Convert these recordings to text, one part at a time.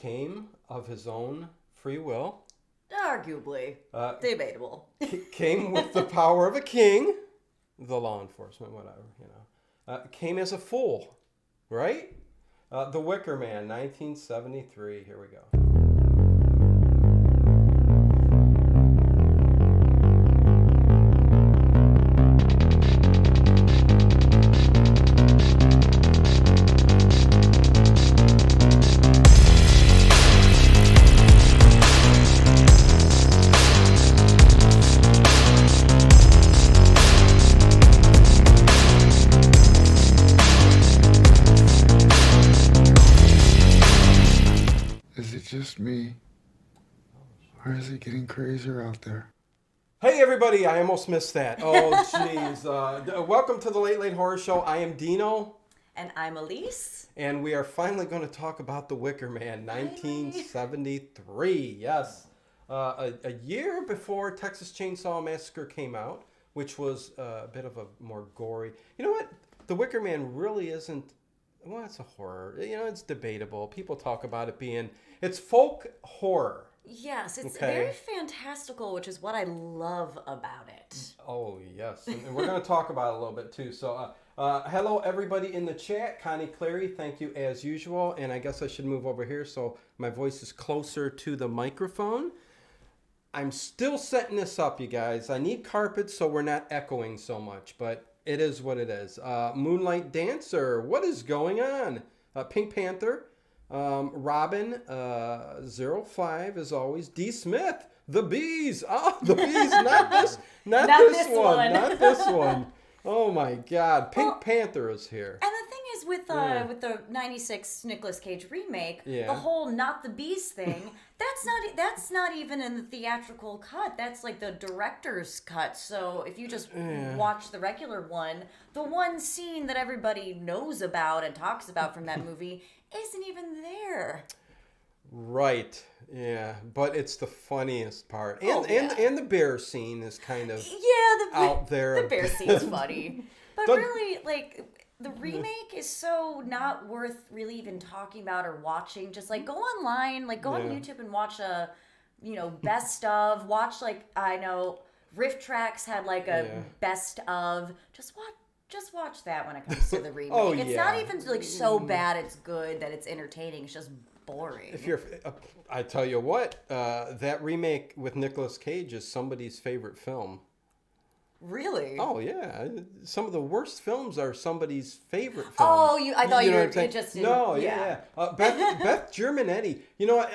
came of his own free will. Arguably. Debatable. Came with the power of a king. The law enforcement, whatever, came as a fool, right? The Wicker Man, 1973. Here we go. Is it just me? Or is it getting crazier out there? Hey everybody, I almost missed that. Oh jeez. Welcome to the Late Late Horror Show. I am Dino. And I'm Aleece. And we are finally going to talk about The Wicker Man, 1973. Yes. A year before Texas Chainsaw Massacre came out, which was a bit of a more gory. You know what? The Wicker Man really isn't. Well, it's a horror. It's debatable. People talk about it being. It's folk horror. Yes, it's very fantastical, which is what I love about it. Oh, yes. And we're going to talk about it a little bit, too. So, hello, everybody in the chat. Connie Clary, thank you as usual. And I guess I should move over here so my voice is closer to the microphone. I'm still setting this up, you guys. I need carpets so we're not echoing so much, but it is what it is. Moonlight Dancer, what is going on? Pink Panther. Robin, 05 as always. D. Smith, the bees. Oh, the bees, not this one. Not this one. Oh my God, Pink Panther is here. And the thing is, with the '96 Nicolas Cage remake, the whole "not the bees" thing, that's not even in the theatrical cut. That's like the director's cut. So if you just watch the regular one, the one scene that everybody knows about and talks about from that movie isn't even there. Right. Yeah, but it's the funniest part, and the bear scene is kind of out there. The bear scene's funny, but really, like, the remake is so not worth really even talking about or watching. Just like go online, like go on YouTube and watch a, best of. Watch I know Riff Tracks had like a best of. Just watch that when it comes to the remake. It's not even like so bad it's good that it's entertaining. It's just boring. If you're, I tell you what, that remake with Nicolas Cage is somebody's favorite film. Really? Oh yeah, some of the worst films are somebody's favorite films. Oh, I thought you were just no, Beth Germanetti.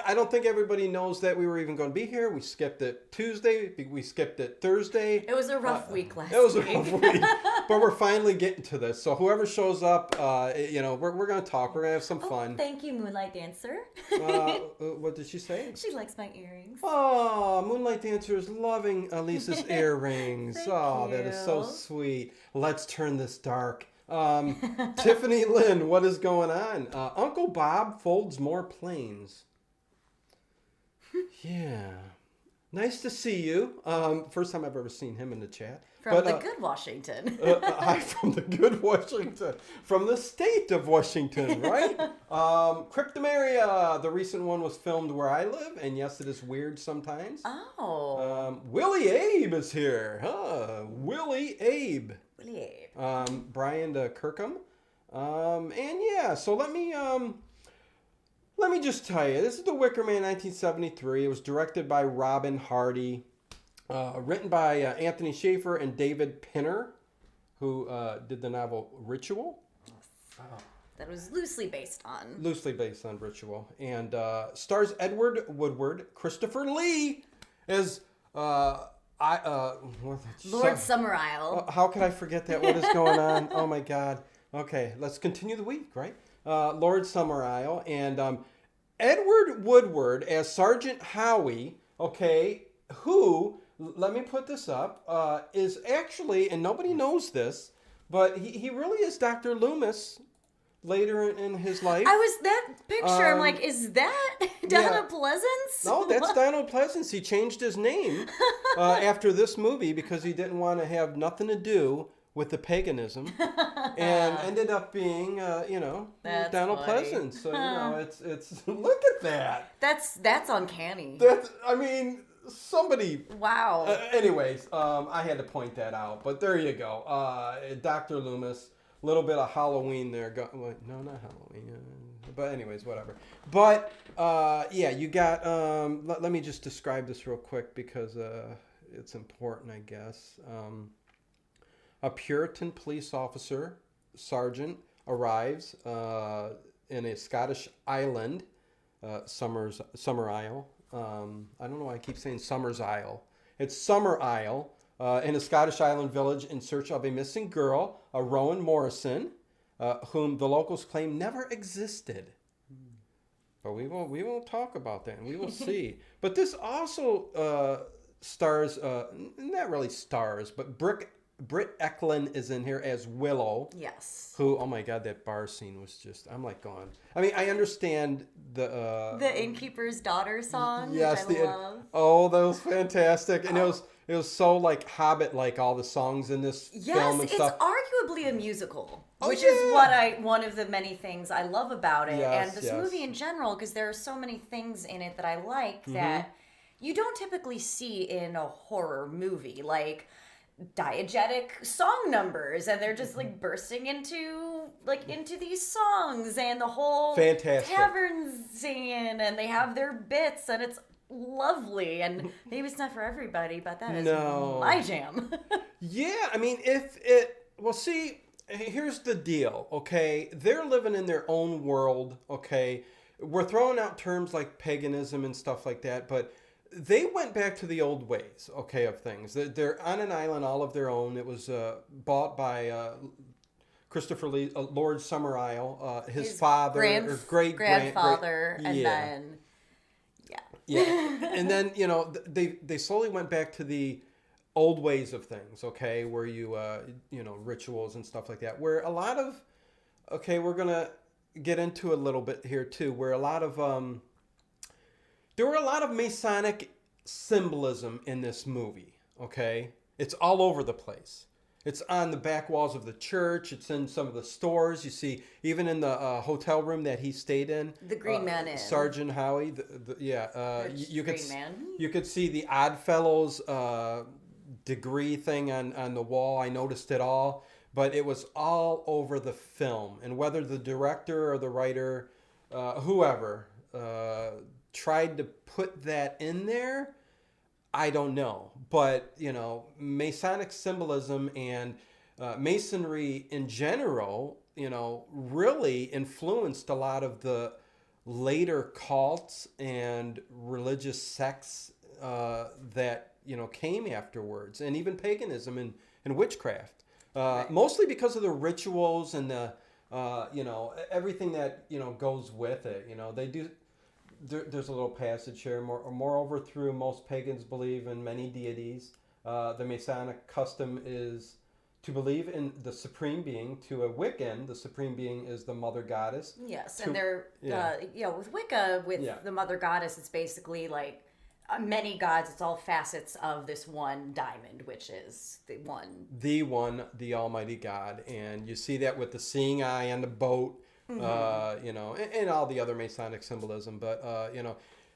I don't think everybody knows that we were even going to be here. We skipped it Tuesday. We skipped it Thursday. It was a rough week last week. It was a rough week, but we're finally getting to this. So whoever shows up, we're going to talk. We're going to have some fun. Thank you, Moonlight Dancer. What did she say? She likes my earrings. Oh, Moonlight Dancer is loving Aleece's earrings. Thank you. That is so sweet. Let's turn this dark. Tiffany Lynn, what is going on? Uncle Bob folds more planes. Yeah. Nice to see you. First time I've ever seen him in the chat. From the good Washington. Hi, from the good Washington. From the state of Washington, right? Cryptomeria. The recent one was filmed where I live, and yes, it is weird sometimes. Oh. Willie Abe is here. Willie Abe. Willie Abe. Brian Kirkham. So let me just tell you, this is The Wicker Man 1973. It was directed by Robin Hardy. Written by Anthony Schaefer and David Pinner, who did the novel Ritual. That was loosely based on Ritual. And stars Edward Woodward, Christopher Lee as Lord Summerisle. How could I forget that? What is going on? Oh my God. Okay, let's continue the week, right? Lord Summerisle and Edward Woodward as Sergeant Howie, who, let me put this up, is actually, and nobody knows this, but he really is Dr. Loomis later in his life. That picture, I'm like, is that Donald Pleasance? No, that's Donald Pleasance. He changed his name after this movie because he didn't want to have nothing to do with the paganism, and ended up being, That's Donald funny. Pleasance. So it's look at that. That's uncanny. Somebody. Wow. Anyways, I had to point that out. But there you go. Dr. Loomis, a little bit of Halloween there. No, not Halloween. But anyways, whatever. But you got. Let me just describe this real quick because it's important, I guess. A Puritan police officer, sergeant, arrives in a Scottish island, Summer Isle. I don't know why I keep saying Summer's Isle. It's Summer Isle, in a Scottish island village in search of a missing girl, a Rowan Morrison, whom the locals claim never existed. But we won't talk about that, and we will see. But this also stars, not really stars, but Britt Eklund is in here as Willow. Yes. Who, oh my God, that bar scene was just, I'm like going. I mean, I understand the Innkeeper's Daughter song, yes, which I love. Oh, that was fantastic. And it was so like Hobbit-like, all the songs in this film and stuff. It's arguably a musical, which yeah. is one of the many things I love about it. Yes, and this movie in general, because there are so many things in it that I like that you don't typically see in a horror movie. Like diegetic song numbers, and they're just like bursting into these songs, and the whole fantastic tavern singing, and they have their bits, and it's lovely. And maybe it's not for everybody, but that is my jam. Yeah, I mean, see, here's the deal, okay? They're living in their own world, okay? We're throwing out terms like paganism and stuff like that, but they went back to the old ways, okay, of things. They're on an island all of their own. It was bought by Christopher Lee, Lord Summer Isle, his father, or great-grandfather, and then, and then, they slowly went back to the old ways of things, okay, where you, rituals and stuff like that, where a lot of, okay, we're going to get into a little bit here, too, where a lot of, there were a lot of Masonic symbolism in this movie, okay? It's all over the place. It's on the back walls of the church. It's in some of the stores. You see, even in the hotel room that he stayed in. The Green Man Inn. Sergeant Howie, you could see the Oddfellows degree thing on the wall. I noticed it all. But it was all over the film. And whether the director or the writer, whoever, tried to put that in there, I don't know. But, Masonic symbolism and Masonry in general, really influenced a lot of the later cults and religious sects that, came afterwards, and even paganism and witchcraft. Mostly because of the rituals and the, everything that, goes with it. They do. There's a little passage here. Moreover, through most pagans believe in many deities. The Masonic custom is to believe in the supreme being. To a Wiccan, the supreme being is the mother goddess. Yes, and they're with Wicca, the mother goddess, it's basically like many gods. It's all facets of this one diamond, which is the one, the Almighty God. And you see that with the seeing eye on the boat. And all the other Masonic symbolism, but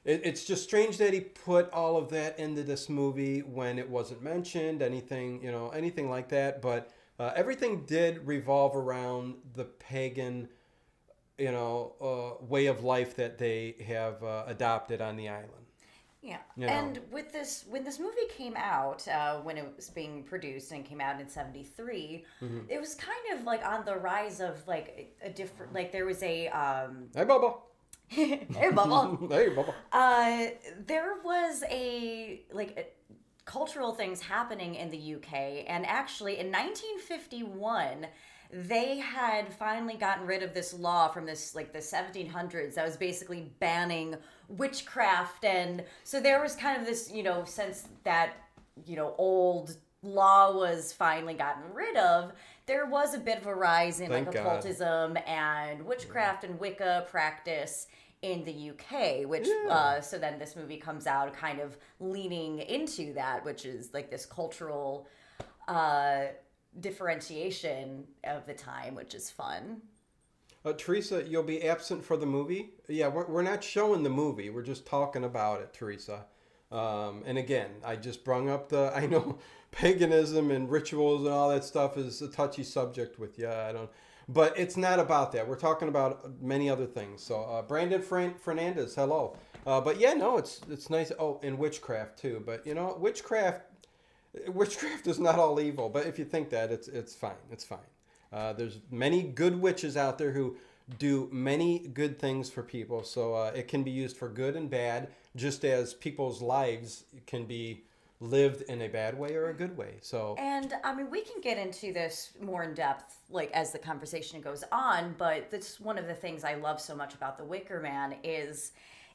it's just strange that he put all of that into this movie when it wasn't mentioned, anything like that. But everything did revolve around the pagan, way of life that they have adopted on the island. Yeah, and when this movie came out, when it was being produced and came out in '73, it was kind of like on the rise of like a different, like there was a Hey, Bubba. Hey, Bubba. Hey, Bubba. There was cultural things happening in the UK, and actually in 1951. They had finally gotten rid of this law from the 1700s that was basically banning witchcraft, and so there was kind of this, sense that, old law was finally gotten rid of. There was a bit of a rise in occultism and witchcraft and Wicca practice in the UK, which so then this movie comes out kind of leaning into that, which is like this cultural differentiation of the time, which is fun. Teresa, you'll be absent for the movie? Yeah, we're not showing the movie. We're just talking about it, Teresa. And again, I just brung up I know paganism and rituals and all that stuff is a touchy subject with you. But it's not about that. We're talking about many other things. So, Brandon Fernandez, hello. But yeah, no, it's nice. Oh, and witchcraft too. But you know, witchcraft is not all evil. But if you think that, it's fine. It's fine. There's many good witches out there who do many good things for people. So it can be used for good and bad, just as people's lives can be lived in a bad way or a good way. So, and I mean, we can get into this more in depth, like as the conversation goes on. But that's one of the things I love so much about the Wicker Man is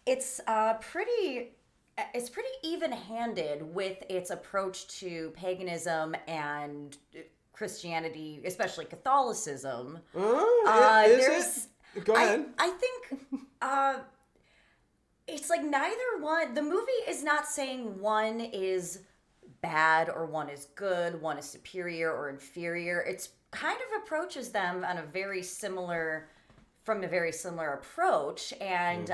it's pretty even-handed with its approach to paganism and Christianity, especially Catholicism. Is it? Go ahead. I think it's like neither one. The movie is not saying one is bad or one is good, one is superior or inferior. It's kind of approaches them on from a very similar approach. And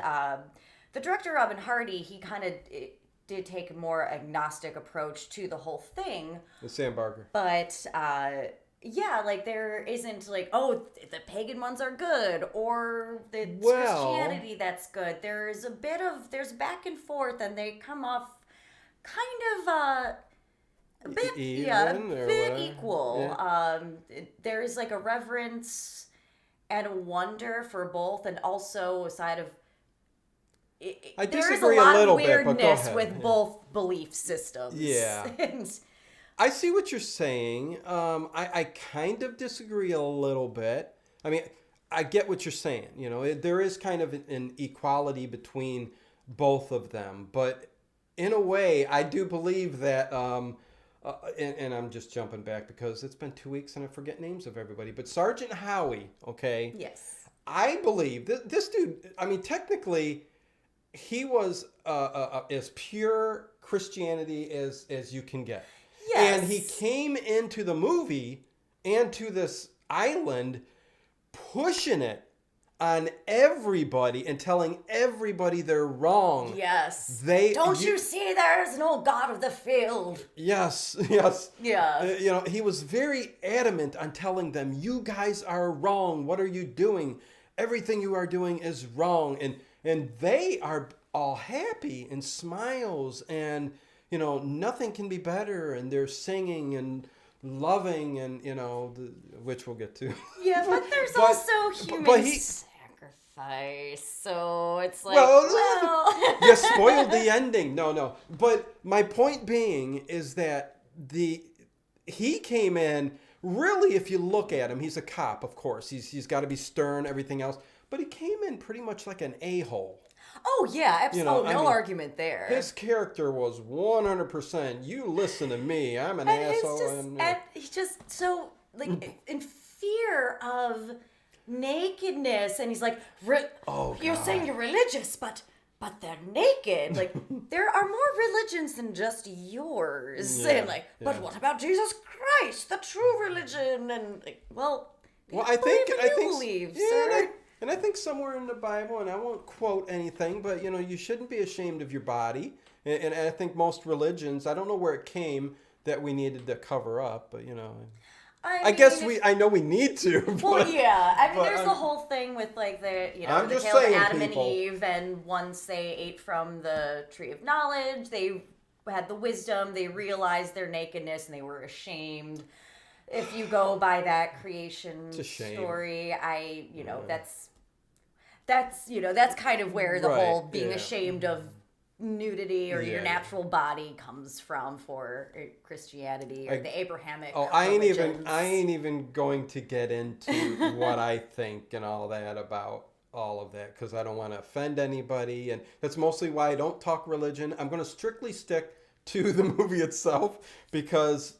the director, Robin Hardy, he kind of did take a more agnostic approach to the whole thing. The Sam Barker. But yeah, like there isn't like, oh, the pagan ones are good or it's Christianity that's good. There's back and forth, and they come off kind of a bit equal. Yeah. There is like a reverence and a wonder for both, and also a side of I there is disagree a lot little of weirdness bit, but go ahead. with both belief systems. Yeah. I see what you're saying. I kind of disagree a little bit. I mean, I get what you're saying. You know, there is kind of an equality between both of them. But in a way, I do believe that, and I'm just jumping back because it's been 2 weeks and I forget names of everybody. But Sergeant Howie, okay? Yes. I believe this dude, I mean, technically, he was as pure Christianity as you can get. Yes. And he came into the movie and to this island pushing it on everybody and telling everybody they're wrong. Yes. Don't you see there's no God of the field? Yes. Yeah. You know, he was very adamant on telling them, you guys are wrong. What are you doing? Everything you are doing is wrong. And they are all happy and smiles and, you know, nothing can be better. And they're singing and loving and, you know, which we'll get to. Yeah, but there's also human sacrifice. So it's like, well. You spoiled the ending. No. But my point being is that he came in, really, if you look at him, he's a cop, of course. He's got to be stern, everything else. But he came in pretty much like an a-hole. Oh, yeah, absolutely. No argument there. His character was 100%, you listen to me, I'm an asshole. And he's just so, like, in fear of nakedness. And he's like, you're saying you're religious, but they're naked. Like, there are more religions than just yours. Yeah, and like, but what about Jesus Christ, the true religion? And like, I think believe, sir. And I think somewhere in the Bible, and I won't quote anything, but, you know, you shouldn't be ashamed of your body. And I think most religions, I don't know where it came that we needed to cover up, but, you know. I know we need to. Well, yeah. I mean, there's the whole thing with, like, the tale of Adam and Eve, and once they ate from the tree of knowledge, they had the wisdom, they realized their nakedness, and they were ashamed. If you go by that creation story, that's kind of where the whole being ashamed of nudity or your natural body comes from for Christianity or the Abrahamic religions. I ain't even going to get into what I think and all that about all of that because I don't want to offend anybody, and that's mostly why I don't talk religion. I'm going to strictly stick to the movie itself because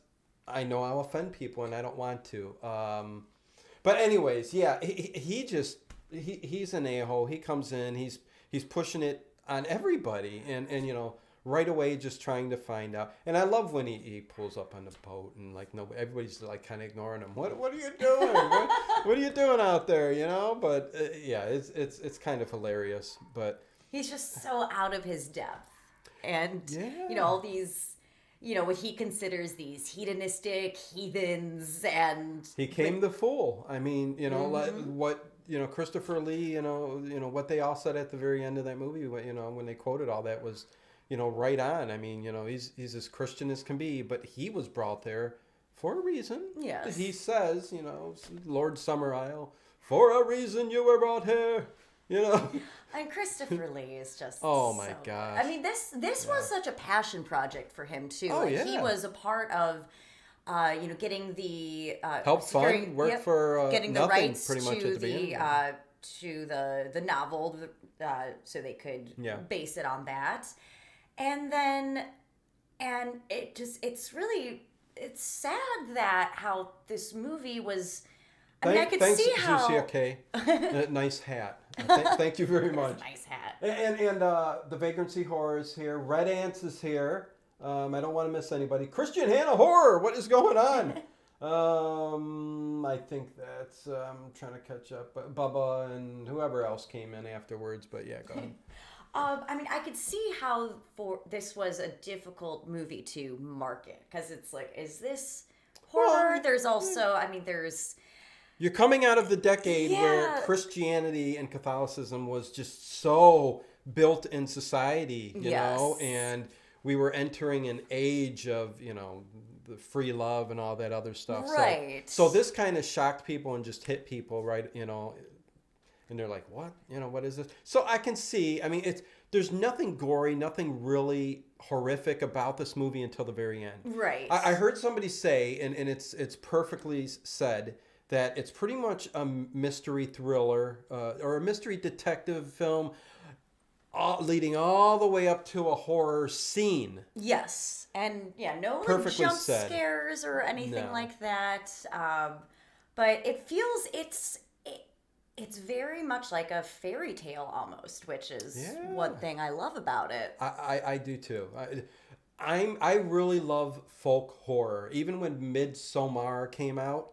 I know I'll offend people and I don't want to. But anyways, yeah, he's an a-hole. He comes in, he's pushing it on everybody, and you know, right away just trying to find out. And I love when he pulls up on the boat and like nobody, everybody's like kind of ignoring him. What are you doing? What are you doing out there? You know, but yeah, it's kind of hilarious. But he's just so out of his depth, and yeah. you know, all these, you know, what he considers these hedonistic heathens, and he came the fool. I mean, you know, like Mm-hmm. what, you know, Christopher Lee, you know what they all said at the very end of that movie, you know, when they quoted all that was, you know, right on. I mean, you know, he's as Christian as can be, but he was brought there for a reason. Yes. He says, you know, Lord Summerisle, for a reason you were brought here, you know. And Christopher Lee is just Oh my so gosh. good. I mean, this was such a passion project for him too. Oh, like yeah. he was a part of you know, getting the Help fund, work for getting the nothing rights pretty much to at the beginning. to the novel, so they could Yeah. base it on that, and then it's sad that how this movie was. I mean, I could Thanks, see how. Juicy, okay. Nice hat. Thank you very much. Nice hat. And the Vagrancy Horror is here. Red Ants is here. I don't want to miss anybody. Christian Hannah Horror, what is going on? I think that's, I'm trying to catch up. But Bubba and whoever else came in afterwards. But yeah, go ahead. I mean, I could see how this was a difficult movie to market, because it's like, is this horror? Well, there's also, I mean, there's. You're coming out of the decade where Yeah. Christianity and Catholicism was just so built in society, you know, Yes. and we were entering an age of, you know, the free love and all that other stuff. Right. So this kind of shocked people and just hit people, right, you know, and they're like, what? You know, what is this? So I can see, I mean, there's nothing gory, nothing really horrific about this movie until the very end. Right. I heard somebody say, and it's perfectly said, that it's pretty much a mystery thriller or a mystery detective film leading all the way up to a horror scene. Yes, and yeah, no like, Perfectly jump said. scares or anything No. like that. But it feels it's very much like a fairy tale almost, which is Yeah. one thing I love about it. I do too. I really love folk horror. Even when Midsommar came out.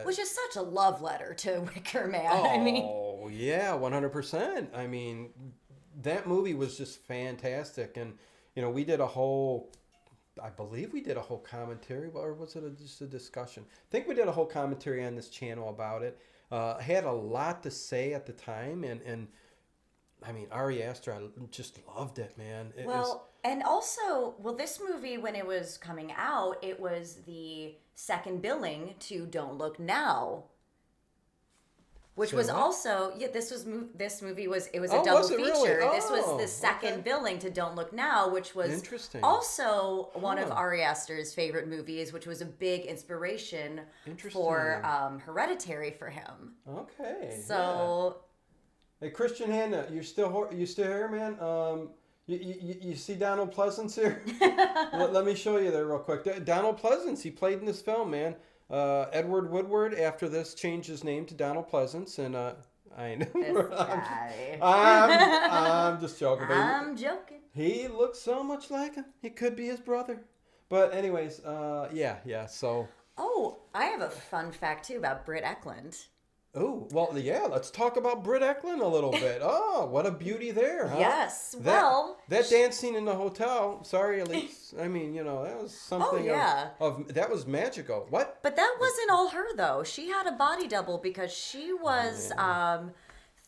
Which is such a love letter to Wicker Man. I mean, Oh, yeah, 100%. I mean, that movie was just fantastic. And, you know, we did a whole, I believe we did a whole commentary, or was it just a discussion? I think we did a whole commentary on this channel about it. Had a lot to say at the time. And I mean, Ari Aster, I just loved it, man. It was, and also, this movie, when it was coming out, it was the second billing to Don't Look Now, which Say was what? also this movie was a Oh, double was it feature. really? This was Oh, the second okay. billing to Don't Look Now, which was Interesting. also one of Huh. Ari Aster's favorite movies, which was a big inspiration Interesting. for Hereditary for him. Okay. yeah. So. Hey, Christian Hannah, you still here, man? You see Donald Pleasance here? let me show you there real quick. Donald Pleasance, he played in this film, man. Edward Woodward, after this, changed his name to Donald Pleasance, and I know. This guy. I'm just joking. But I'm joking. he looks so much like him. He could be his brother. But anyways, yeah. So, Oh, I have a fun fact too about Britt Eklund. oh well, yeah. Let's talk about Britt Eklund a little bit. Oh, what a beauty there, huh? Yes. Well, That dance scene in the hotel. Sorry, Aleece. I mean, you know, that was something. yeah. Of that was magical. What? but that wasn't all her though. She had a body double because she was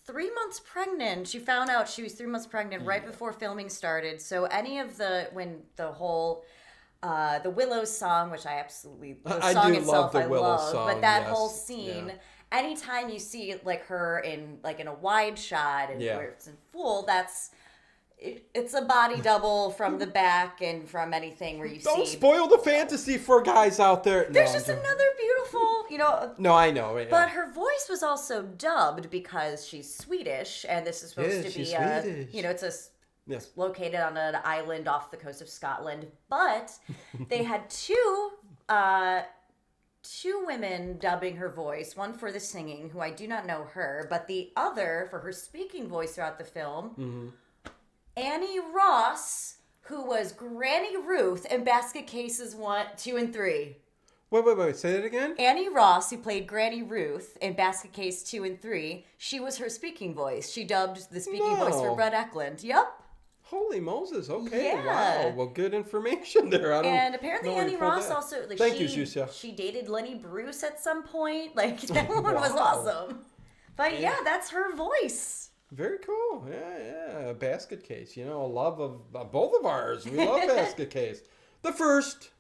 3 months pregnant. She found out she was 3 months pregnant right before filming started. So any of when the whole the Willows song, which I absolutely the I song do itself love the I Willows love, song, but that yes. whole scene. Yeah. Anytime you see like her in a wide shot and Yeah. where it's in full, it's a body double from the back and from anything where you Don't see. spoil the fantasy for guys out there. There's No, just I'm another beautiful, No, I know. Yeah. But her voice was also dubbed because she's Swedish, and this is supposed Yeah, to be she's Swedish. it's Yes. located on an island off the coast of Scotland. But they had two women dubbing her voice, one for the singing, who I do not know her, but the other for her speaking voice throughout the film, Mm-hmm. Annie Ross, who was Granny Ruth in Basket Cases 1, 2, and 3. Wait. Say that again? Annie Ross, who played Granny Ruth in Basket Case 2 and 3, she was her speaking voice. She dubbed the speaking voice for Brett Eklund. Yep. Holy Moses. Okay. Yeah. Wow. Well, good information there. And apparently Annie Ross that. also... Like, Thank you, Jusha. She dated Lenny Bruce at some point. Like, that one was awesome. But yeah, that's her voice. Very cool. Yeah. Basket Case. You know, a love of both of ours. We love Basket Case. The first...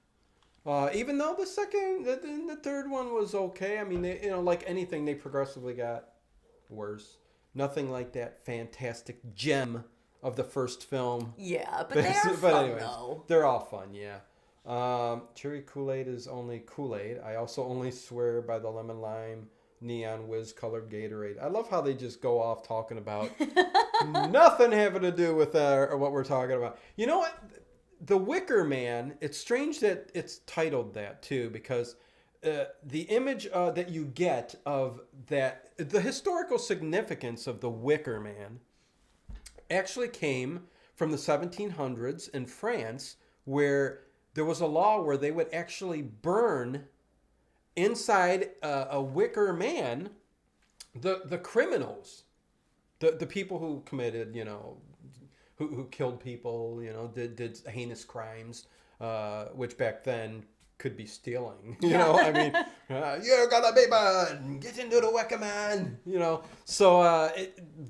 even though the second, the third one was okay. I mean, they, you know, like anything, they progressively got worse. Nothing like that fantastic gem of the first film. Yeah, but they are fun, anyways, though. They're all fun, yeah. Cherry Kool-Aid is only Kool-Aid. I also only swear by the lemon lime neon whiz colored Gatorade. I love how they just go off talking about nothing having to do with what we're talking about. You know what? The Wicker Man, it's strange that it's titled that too, because the image that you get of that, the historical significance of the Wicker Man actually came from the 1700s in France, where there was a law where they would actually burn inside a wicker man the criminals, the people who committed, you know, who killed people, you know, did heinous crimes, which back then could be stealing. You know, I mean, you're gonna be burned. Get into the Wicker Man. You know, so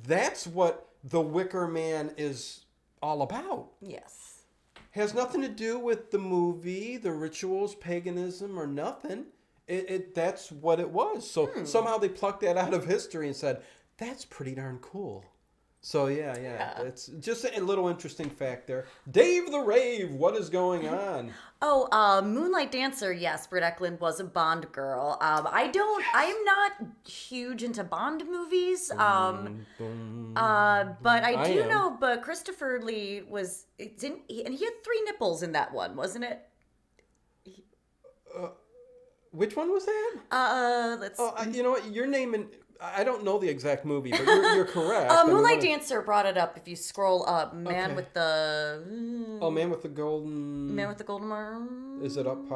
that's what the Wicker Man is all about. Yes. Has nothing to do with the movie, the rituals, paganism, or nothing. That's what it was. So somehow they plucked that out of history and said, that's pretty darn cool. So yeah. It's just a little interesting fact there. Dave the Rave, what is going on? Oh, Moonlight Dancer, yes, Britt Eklund was a Bond girl. I am not huge into Bond movies. But I do know, but Christopher Lee was, and he had 3 nipples in that one, wasn't it? Which one was that? Let's. You know what? You're naming. I don't know the exact movie, but you're correct. Moonlight Dancer brought it up. If you scroll up, Man with the Golden Arm. Is it up?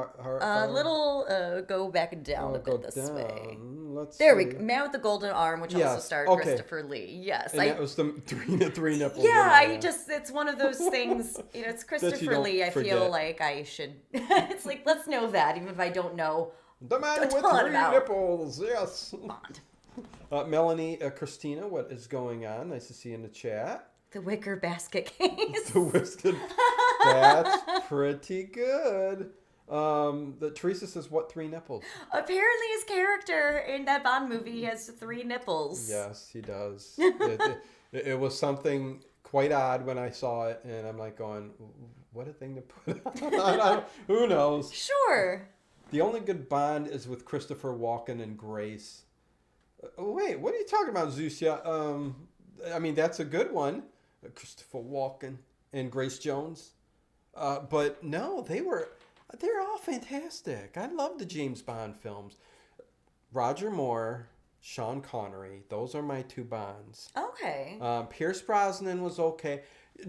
Go back and down a bit this down. way. Let's there see. we go. Man with the Golden Arm, which also starred Christopher Lee. Yes, and that was the three nipples. Yeah, it's one of those things. You know, it's Christopher Lee. I feel like I should. It's like, let's know that, even if I don't know. The man with 3 nipples. Yes. Bond. Melanie, Christina, what is going on? Nice to see you in the chat. The wicker basket case. The whiskey. That's pretty good. Teresa says, what 3 nipples? Apparently his character in that Bond movie has 3 nipples. Yes, he does. It was something quite odd when I saw it, and I'm like going, what a thing to put on. Who knows? Sure. The only good Bond is with Christopher Walken and Grace. Wait, what are you talking about, Zusha? I mean, that's a good one. Christopher Walken and Grace Jones. But no, they're all fantastic. I love the James Bond films. Roger Moore, Sean Connery, those are my 2 Bonds. Okay. Pierce Brosnan was okay.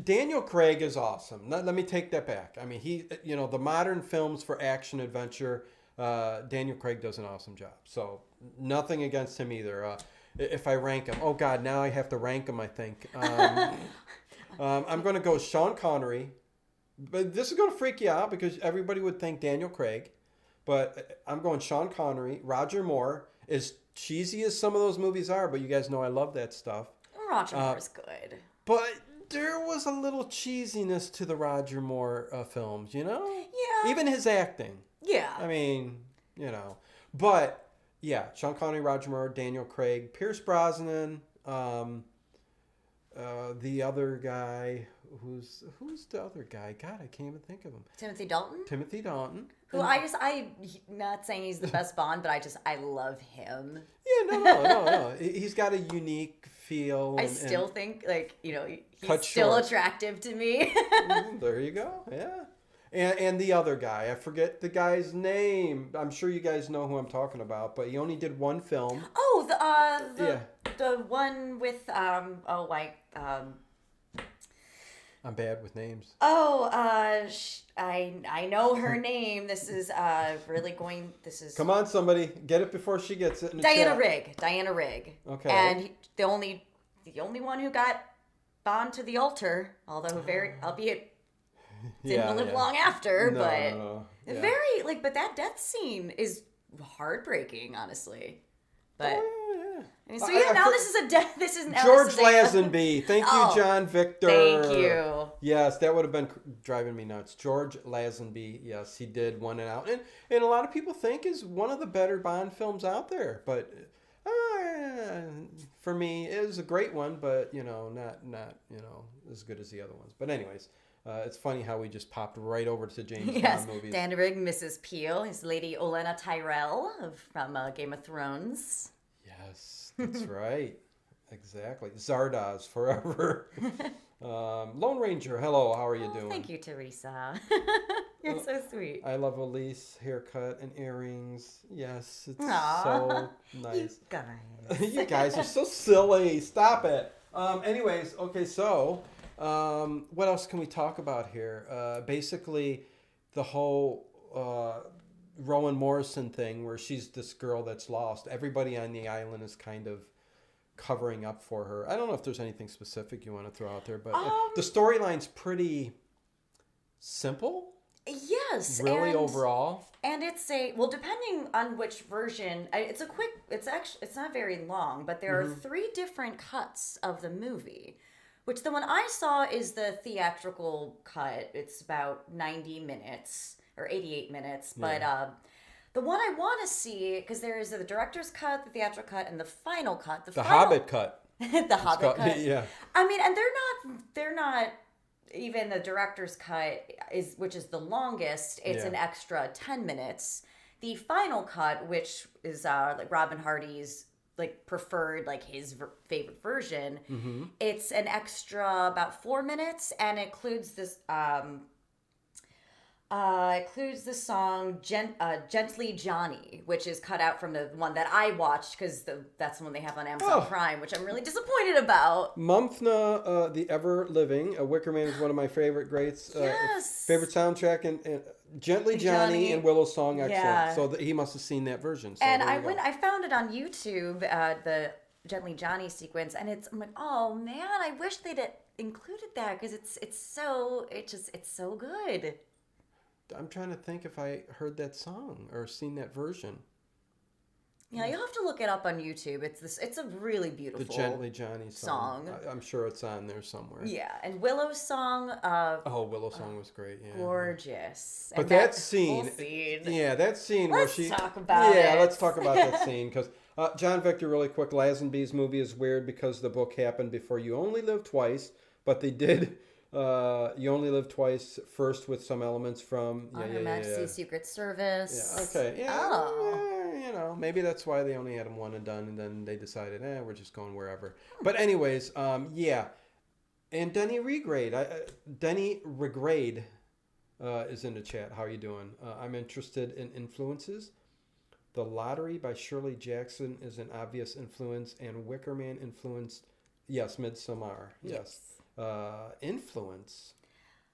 Daniel Craig is awesome. Let me take that back. I mean, the modern films for action adventure, Daniel Craig does an awesome job. So nothing against him either. If I rank him, oh God, now I have to rank him, I think. I'm going to go Sean Connery. But this is going to freak you out because everybody would think Daniel Craig. But I'm going Sean Connery. Roger Moore, as cheesy as some of those movies are, but you guys know I love that stuff. Roger Moore's good. But there was a little cheesiness to the Roger Moore films, you know? Yeah. Even his acting. Yeah. I mean, you know. But, yeah, Sean Connery, Roger Moore, Daniel Craig, Pierce Brosnan, the other guy, who's the other guy? God, I can't even think of him. Timothy Dalton? Timothy Dalton. Who I'm not saying he's the best Bond, but I love him. Yeah, no. He's got a unique feel. I still think, he's still attractive to me. There you go, yeah. And the other guy, I forget the guy's name. I'm sure you guys know who I'm talking about, but he only did 1 film. Oh, the one with I'm bad with names. Oh, I know her name. This is really going. This is Come on, somebody, get it before she gets it. In the Diana chat. Rigg. Diana Rigg. Okay. And the only one who got bound to the altar, albeit didn't live long after, No, but no. Yeah. very like. But that death scene is heartbreaking, honestly. But. Oh, yeah. I mean, so yeah, now this is a death. This is now George this is a- Lazenby. Thank you, Oh, John Victor. Thank you. Yes, that would have been driving me nuts. George Lazenby, yes, he did One and Out. And a lot of people think is one of the better Bond films out there. But for me, it was a great one, but, not as good as the other ones. But anyways, it's funny how we just popped right over to James Bond movies. Diana Rigg, Mrs. Peel, is Lady Olenna Tyrell from Game of Thrones. Yes, that's right. Exactly. Zardoz forever. Lone Ranger, hello. How are you doing? Thank you, Teresa. You're so sweet. I love Aleece haircut and earrings. Yes, it's Aw, so nice. You guys. You guys are so silly. Stop it. Anyways, okay, so what else can we talk about here? Basically, the whole Rowan Morrison thing where she's this girl that's lost. Everybody on the island is kind of covering up for her. I don't know if there's anything specific you want to throw out there, but the storyline's pretty simple. Yes. Really, overall. And it's depending on which version, it's not very long, but there are 3 different cuts of the movie, which the one I saw is the theatrical cut. It's about 90 minutes or 88 minutes, but the one I want to see, because there is the director's cut, the theatrical cut, and the final cut. The Hobbit cut. The Hobbit cut. Yeah. I mean, and they're not even the director's cut which is the longest. It's an extra 10 minutes. The final cut, which is like Robin Hardy's like preferred, like his favorite version, it's an extra about 4 minutes, and it includes this includes the song Gently Johnny, which is cut out from the one that I watched because that's the one they have on Amazon Prime, which I'm really disappointed about. Mumfna, the Ever Living, Wicker Man is one of my favorite greats. Yes. Favorite soundtrack, and Gently Johnny and Willow's Song, excellent. Yeah. So he must have seen that version. So And I found it on YouTube, the Gently Johnny sequence, and I'm like, oh man, I wish they'd included that because it's so good. I'm trying to think if I heard that song or seen that version. Yeah, you'll have to look it up on YouTube. It's a really beautiful The Gently Johnny song. I'm sure it's on there somewhere. Yeah, and Willow's song. Willow's song was great. Yeah. Gorgeous. But And that scene. whole scene. Yeah, that scene Let's where she. talk about Yeah, it. let's talk about that scene because John Victor, really quick. Lazenby's movie is weird because the book happened before You Only Live Twice, but they did. You Only Live Twice first with some elements from Her Majesty's Secret Service. Yeah, okay. Yeah. Oh. Maybe that's why they only had them one and done, and then they decided, we're just going wherever. But anyways, yeah. And Denny Regrade is in the chat. How are you doing? I'm interested in influences. The Lottery by Shirley Jackson is an obvious influence, and Wicker Man influenced, yes, Midsommar. Yes. Influence,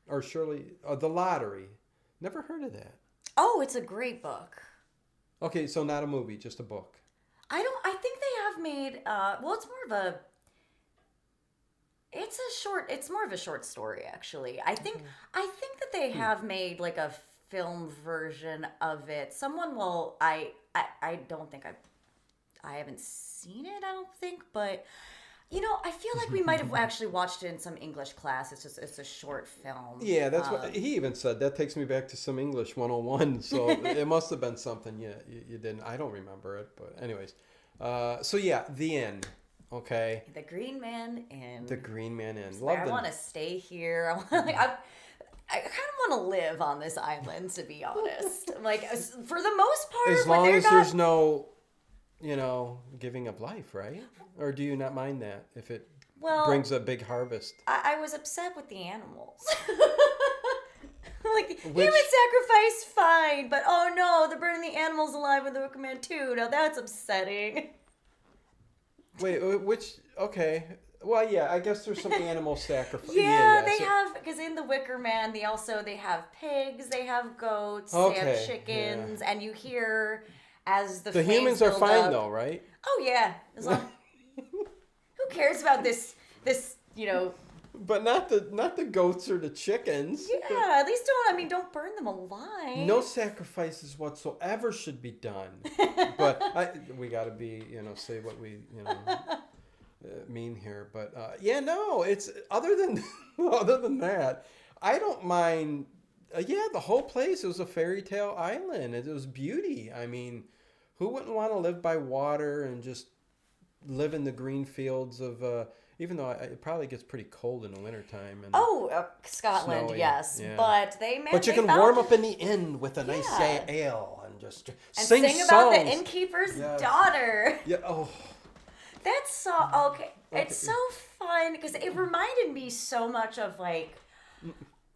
or surely The Lottery. Never heard of that. Oh, it's a great book. Okay, so not a movie, just a book. I think they have made. It's more of a. It's more of a short story, actually. I think that they have made like a film version of it. Someone will. I don't think I haven't seen it. I don't think, but. I feel like we might have actually watched it in some English class. It's a short film. Yeah, that's what he even said. That takes me back to some English 101. So it must have been something you didn't. I don't remember it, but anyways. So yeah, the end. Okay. The Green Man Inn. The Green Man Inn. I want to stay here. I kind of want to live on this island, to be honest. Like for the most part, as long as there's no. Giving up life, right? Or do you not mind that if it brings a big harvest? I was upset with the animals. Human sacrifice, fine, but oh no, they're burning the animals alive with the Wicker Man too. Now that's upsetting. Wait, which? Okay, Well, yeah, I guess there's some animal sacrifice. Yeah, they so- have, because in the Wicker Man, they have pigs, they have goats, they Okay, have chickens, and you hear as the The flames humans are build fine up, though, right? Oh yeah, as long who cares about this But not the goats or the chickens. yeah, at least don't burn them alive. No sacrifices whatsoever should be done. But we got to be, say what we, mean here. But yeah, no, it's other than that, I don't mind. Yeah, the whole place, it was a fairy tale island. It was beauty. I mean, who wouldn't want to live by water and just live in the green fields of even though it probably gets pretty cold in the wintertime. And Scotland, snowy, yes. yeah. But you can warm up in the inn with a nice ale and just sing about the songs. innkeeper's daughter. Yeah. Oh. That's so okay. It's so fun because it reminded me so much of like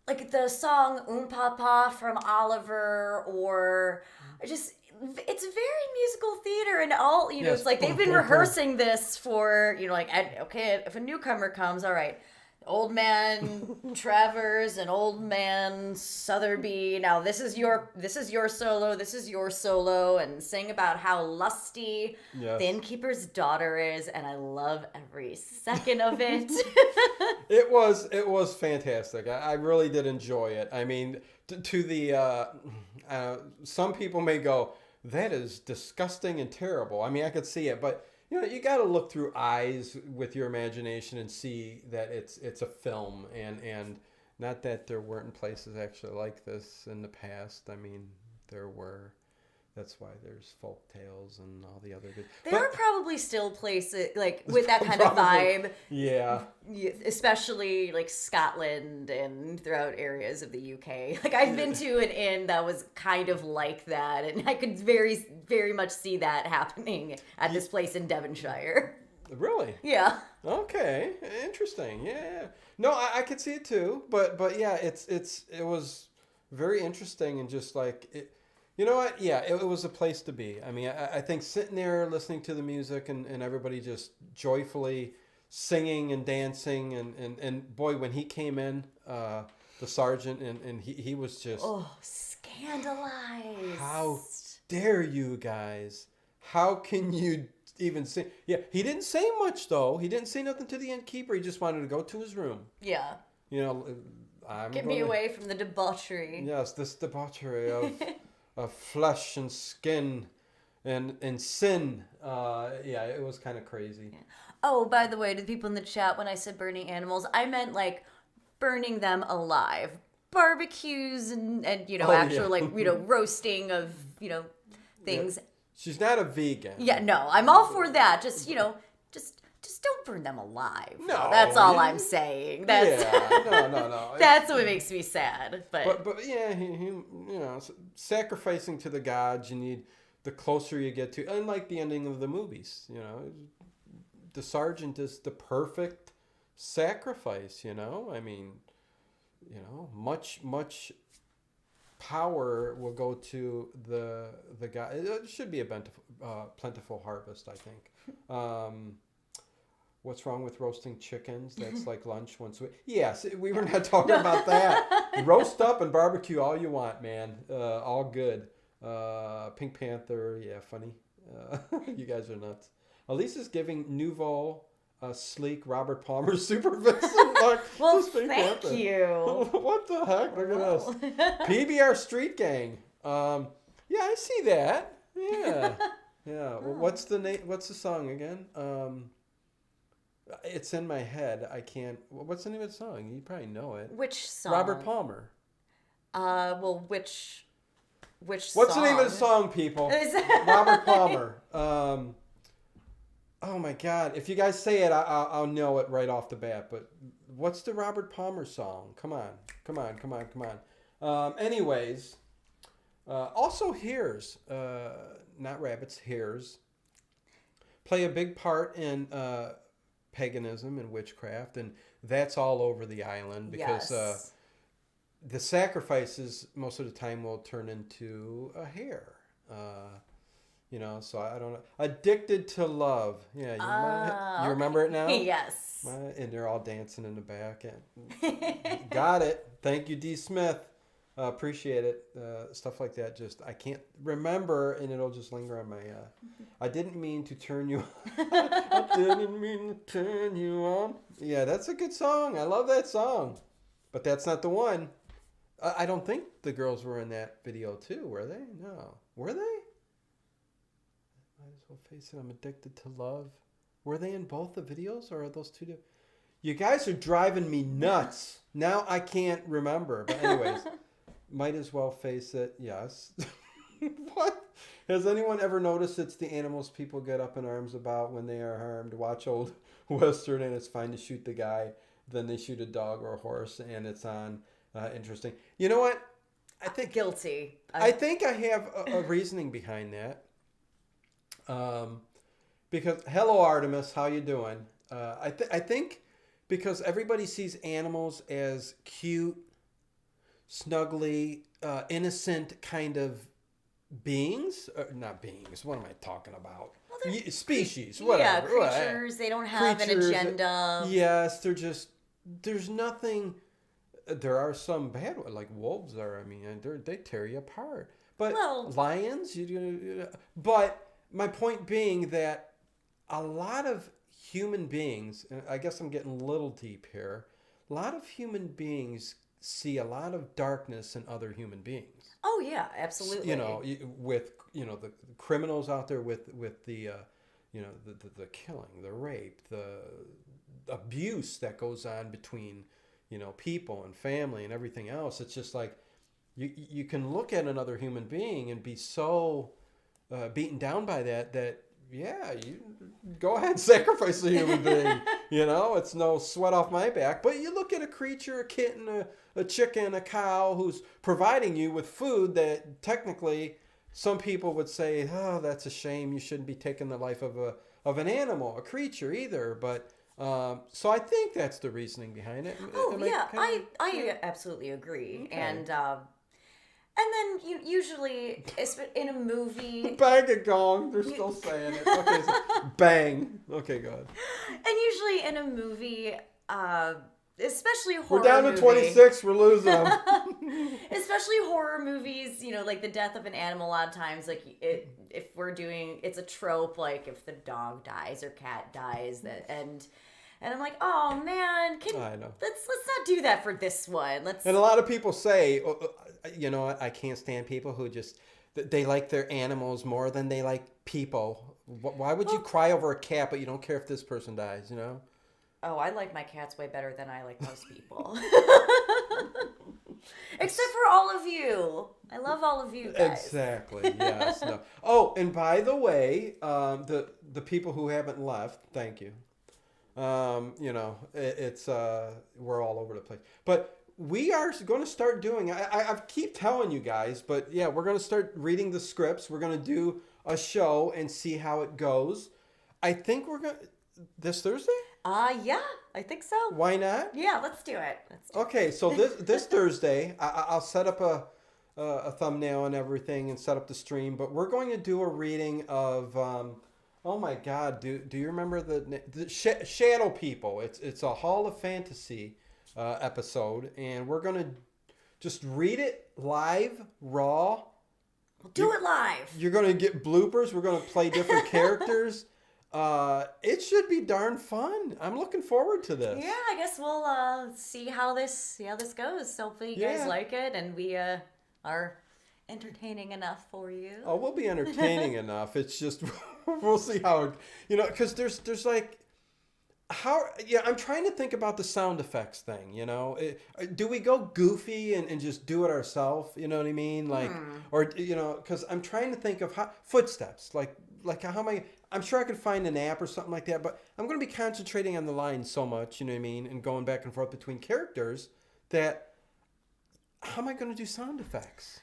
the song Papa from Oliver, or just it's very musical theater and all, Yes. it's like they've been rehearsing this for, if a newcomer comes, all right, old man Travers and old man Sotheby, now this is your solo, and sing about how lusty the innkeeper's daughter is, and I love every second of it. It was fantastic. I really did enjoy it. I mean, to the some people may go, that is disgusting and terrible. I mean, I could see it, but you got to look through eyes with your imagination and see that it's a film, and not that there weren't places actually like this in the past. I mean, there were. That's why there's folk tales and all the other good. There are probably still places with that kind of vibe. Yeah. Especially Scotland and throughout areas of the UK. I've been to an inn that was kind of like that, and I could very, very much see that happening at this place in Devonshire. Really? Yeah. Okay. Interesting. Yeah. No, I could see it too, but yeah, it was very interesting and just it. You know what? Yeah, it was a place to be. I mean, I think sitting there listening to the music and everybody just joyfully singing and dancing and boy, when he came in, the sergeant and he was just scandalized. How dare you guys? How can you even sing? Yeah, he didn't say much though. He didn't say nothing to the innkeeper. He just wanted to go to his room. Yeah. Get me away from the debauchery. Yes, this debauchery of flesh and skin and sin. Yeah, it was kind of crazy. Yeah. Oh, by the way, to the people in the chat, when I said burning animals, I meant burning them alive. Barbecues and roasting of, things. Yeah. She's not a vegan. Yeah, no, I'm all for that. Just don't burn them alive. No, that's all I'm saying. That's no. That's what makes me sad. But yeah, sacrificing to the gods, you need the closer you get to, unlike the ending of the movies. The sergeant is the perfect sacrifice. I mean, much power will go to the god. It should be a plentiful harvest, I think. What's wrong with roasting chickens? That's like lunch once a week. Yes, we were not talking about that. Roast up and barbecue all you want, man. All good. Pink Panther, yeah, funny. You guys are nuts. Aleece is giving Nouveau sleek Robert Palmer supervision. Well, thank you. What the heck? Look at us. PBR Street Gang. Yeah, I see that. Yeah. Yeah. Well, what's the name? What's the song again? It's in my head. I can't. What's the name of the song? You probably know it. Which song? Robert Palmer. Well, which What's song? the name of the song, people? Robert Palmer. Oh my God! If you guys say it, I'll know it right off the bat. But what's the Robert Palmer song? Come on. Anyways, also hares, not rabbits, hares, play a big part in paganism and witchcraft, and that's all over the island because the sacrifices most of the time will turn into a hare. You know, so I don't know. Addicted to Love. Yeah, you remember it now? Yes. And they're all dancing in the back. And got it. Thank you, D. Smith. Appreciate it. Stuff like that. Just I can't remember, and it'll just linger on my. I didn't mean to turn you. I didn't mean to turn you on. Yeah, that's a good song. I love that song, but that's not the one. I don't think the girls were in that video too, were they? No, were they? Might as well face it. I'm addicted to love. Were they in both the videos, or are those two different? You guys are driving me nuts. Now I can't remember. But anyways, might as well face it. Yes. What? Has anyone ever noticed it's the animals people get up in arms about when they are harmed? Watch old Western and it's fine to shoot the guy. Then they shoot a dog or a horse and it's on. Interesting. You know what? I think guilty. I think I have a reasoning behind that. Because hello Artemis, how you doing? I think because everybody sees animals as cute, snuggly, innocent kind of beings. Not beings. What am I talking about? Well, species. Whatever. Yeah, creatures. They don't have an agenda. Yes, there's nothing. There are some bad ones, like wolves are. I mean, they tear you apart. But lions, but my point being that a lot of human beings, and I guess I'm getting a little deep here, a lot of human beings see a lot of darkness in other human beings. Oh yeah, absolutely. You know, with the criminals out there with the the killing, the rape, the abuse that goes on between people and family and everything else. It's just like you can look at another human being and be so beaten down by that yeah, you go ahead and sacrifice a human being. It's no sweat off my back. But you look at a creature, a kitten, a chicken, a cow who's providing you with food that technically some people would say, oh, that's a shame. You shouldn't be taking the life of an animal, a creature either. But so I think that's the reasoning behind it. Oh, yeah, I absolutely agree. Okay. And then usually in a movie... Bang a gong. They're still saying it. Okay, so bang. Okay, go ahead. And usually in a movie, especially horror We're down to 26. We're losing them. Especially horror movies, like the death of an animal, a lot of times, like if we're doing... It's a trope, like if the dog dies or cat dies, and I'm like, oh man, I know. Let's not do that for this one. And a lot of people say, I can't stand people who just they like their animals more than they like people. Why would you cry over a cat, but you don't care if this person dies? Oh, I like my cats way better than I like most people. Except for all of you. I love all of you guys. Exactly. Yes. No. Oh, and by the way, the people who haven't left, thank you. It's we're all over the place, but we are going to start doing, I keep telling you guys, but yeah, we're going to start reading the scripts. We're going to do a show and see how it goes. I think we're going to, this Thursday? Yeah, I think so. Why not? Yeah, let's do it. Okay. So this Thursday, I'll set up a thumbnail and everything and set up the stream, but we're going to do a reading of, oh my God! Do you remember the Shadow People? It's a Hall of Fantasy episode, and we're gonna just read it live, raw. We'll do it live. You're gonna get bloopers. We're gonna play different characters. It should be darn fun. I'm looking forward to this. Yeah, I guess we'll see how this goes. Hopefully you guys like it, and we are entertaining enough for you. Oh, we'll be entertaining enough. It's just we'll see how it, because there's like I'm trying to think about the sound effects thing. Do we go goofy and just do it ourselves? You know what I mean? Like, or because I'm trying to think of how footsteps. Like how am I? I'm sure I could find an app or something like that. But I'm going to be concentrating on the lines so much. You know what I mean? And going back and forth between characters that how am I going to do sound effects?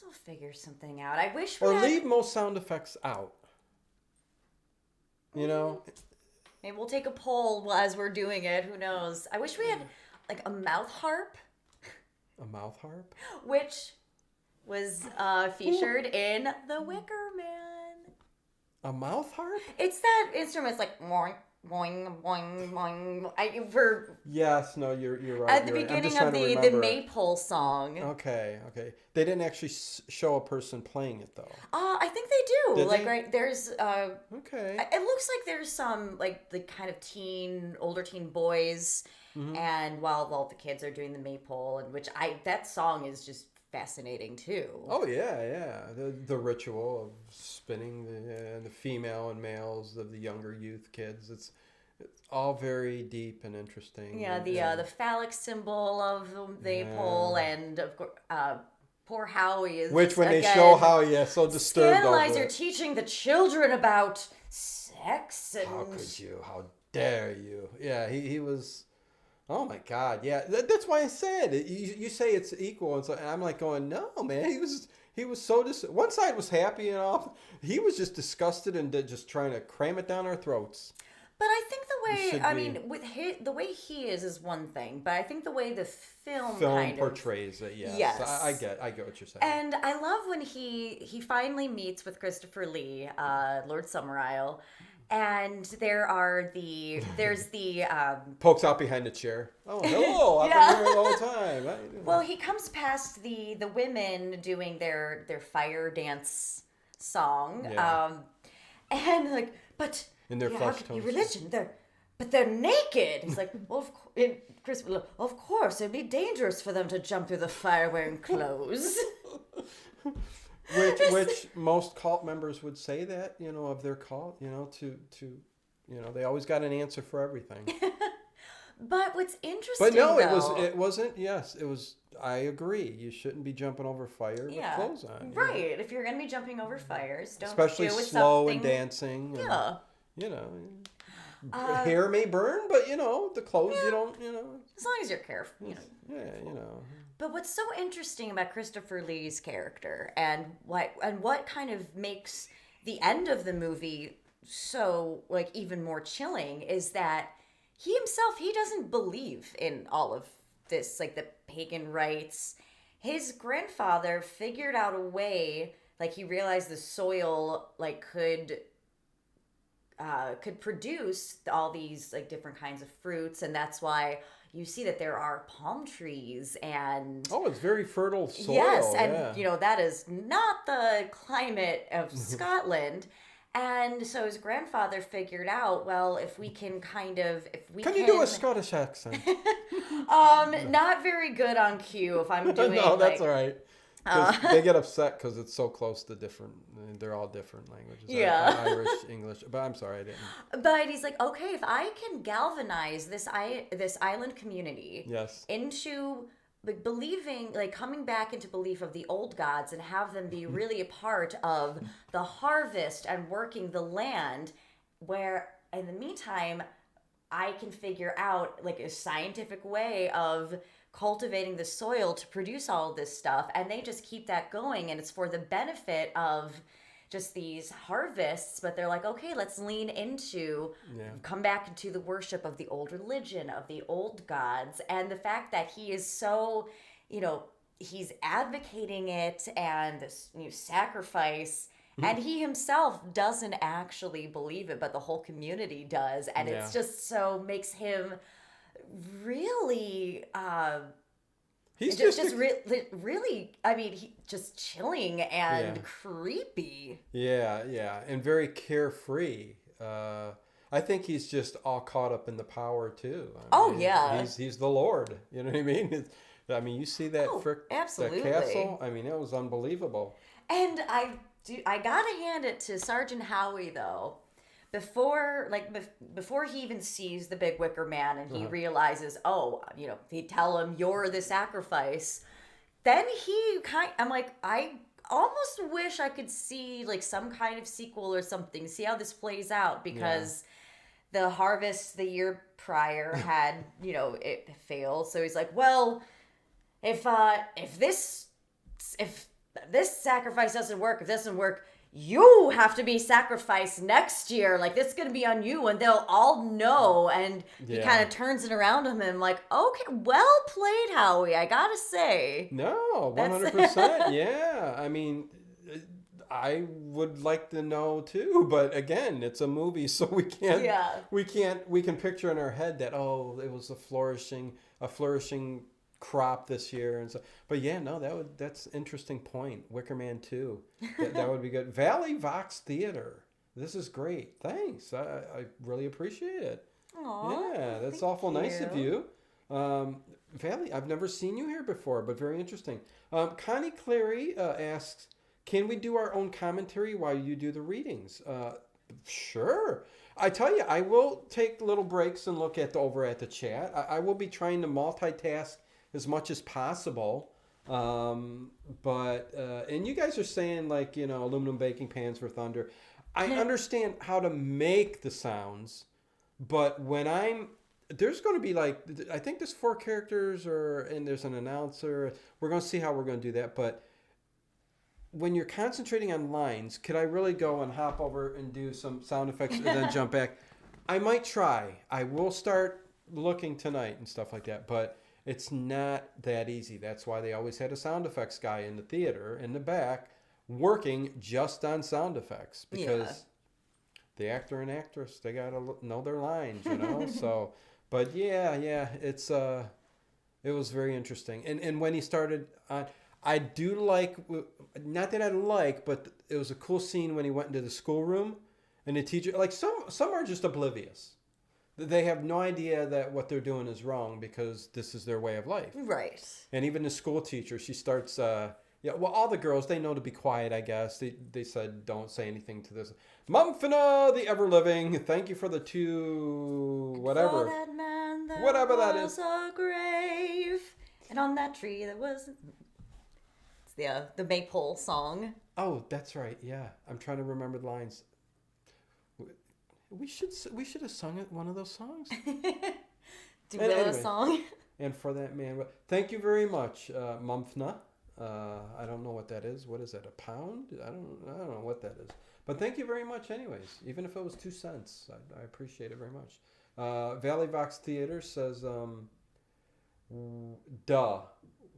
We'll figure something out. I wish we leave most sound effects out. Maybe we'll take a poll as we're doing it. Who knows? I wish we had like a mouth harp. A mouth harp? Which was featured in The Wicker Man. A mouth harp? It's that instrument. It's like boing, boing, boing, boing. For Yes, no, you're right. at the you're right. I'm beginning just of trying to the remember. Maypole song. Okay. They didn't actually show a person playing it though. I think they do. Did Like they? right there's Okay. it looks like there's some like the kind of older teen boys, and while the kids are doing the Maypole, and that song is just fascinating too. Oh yeah. The ritual of spinning the female and males of the younger youth kids. It's all very deep and interesting. Yeah, and, the phallic symbol of the Maypole, and of course, poor Howie is which just, when they again, show how so disturbed scandalized. over You're it. teaching the children about sex, and How could you? How dare you? Yeah, he was. Oh my God! Yeah, that's why I said it. You say it's equal, and so and I'm like going, no, man. He was so one side was happy and all. He was just disgusted and just trying to cram it down our throats. But I think the way, be. with the way he is one thing, but I think the way the film kind portrays it. Yes, Yes. I get what you're saying. And I love when he finally meets with Christopher Lee, Lord Summerisle, and there's the Pokes out behind the chair. Oh, hello! I've Yeah. been here the whole time. well, he comes past the women doing their fire dance song, Yeah. and like, but In their yeah, flesh your tones. religion, they're naked. He's like, well, of course, it'd be dangerous for them to jump through the fire wearing clothes. Which most cult members would say that, of their cult, to they always got an answer for everything. But what's interesting, But no, though, it wasn't. Yes, it was. I agree. You shouldn't be jumping over fire with clothes on. right. If you're gonna be jumping over fires, don't Especially do it with slow something. and dancing. And, Yeah. hair may burn, but the clothes you don't. As long as you're careful, Yeah, But what's so interesting about Christopher Lee's character and what kind of makes the end of the movie so like even more chilling is that he himself, he doesn't believe in all of this, like the pagan rites. His grandfather figured out a way, like he realized the soil like could produce all these like different kinds of fruits, and that's why you see that there are palm trees and it's very fertile soil. yes, and yeah. that is not the climate of Scotland. And so his grandfather figured out, well, if we can Can you do a Scottish accent? not very good on cue if I'm doing No, that's like, all right. 'Cause they get upset because it's so close to different. They're all different languages. Yeah. Irish, English. But I'm sorry, I didn't. But he's like, okay, if I can galvanize this island community Yes. into like believing, like coming back into belief of the old gods and have them be really a part of the harvest and working the land, where in the meantime, I can figure out like a scientific way of cultivating the soil to produce all of this stuff, and they just keep that going, and it's for the benefit of just these harvests. But they're like, okay, let's lean into come back into the worship of the old religion, of the old gods, and the fact that he is so he's advocating it and this sacrifice, and he himself doesn't actually believe it, but the whole community does, and it's just so makes him really He's really I mean just chilling and creepy. Yeah, and very carefree. I think he's just all caught up in the power too. He's the Lord. You know what I mean? You see that absolutely. that castle. I mean, it was unbelievable. And I gotta hand it to Sergeant Howie though. Before he even sees the big Wicker Man and he realizes, they tell him you're the sacrifice, then I'm like, I almost wish I could see like some kind of sequel or something, see how this plays out, because the harvest the year prior had, it failed. So he's like, well, if this sacrifice doesn't work, if this doesn't work, you have to be sacrificed next year. Like, this is going to be on you, and they'll all know. And he kind of turns it around on him, and like, okay, well played, Howie, I gotta say. No, 100%. Yeah. I would like to know too, but again, it's a movie, so we can't. Yeah. We can't. We can picture in our head that it was a flourishing crop this year, and so. But yeah, no, that's an interesting point. Wicker Man 2, that would be good. Valley Vox Theater. This is great. Thanks. I really appreciate it. Aw, Yeah, that's thank awful nice of you. you. Valley, I've never seen you here before, but very interesting. Connie Clary asks, can we do our own commentary while you do the readings? Sure. I tell you, I will take little breaks and look over at the chat. I will be trying to multitask as much as possible. And you guys are saying like, aluminum baking pans for thunder. I understand how to make the sounds, but there's going to be I think there's 4 characters and there's an announcer. We're going to see how we're going to do that. But when you're concentrating on lines, could I really go and hop over and do some sound effects and then jump back? I might try. I will start looking tonight and stuff like that, but it's not that easy. That's why they always had a sound effects guy in the theater in the back working just on sound effects, because the actor and actress, they got to know their lines, So, but yeah, it was very interesting. And when he started on, I do like, not that I like, but it was a cool scene when he went into the schoolroom and the teacher, like some are just oblivious. They have no idea that what they're doing is wrong because this is their way of life. Right. And even the school teacher, she starts, all the girls, they know to be quiet, I guess. They said, don't say anything to this. Mumfina, the ever-living, thank you for the 2, whatever. For that man there whatever that was is. a grave, and on that tree there was... It's the Maypole song. Oh, that's right. Yeah, I'm trying to remember the lines. We should have sung it one of those songs. Anyway. Song. And for that man, thank you very much, Mumfna. I don't know what that is. What is that? A pound? I don't know what that is. But thank you very much, anyways. Even if it was 2 cents, I appreciate it very much. Valley Vox Theater says, "Duh,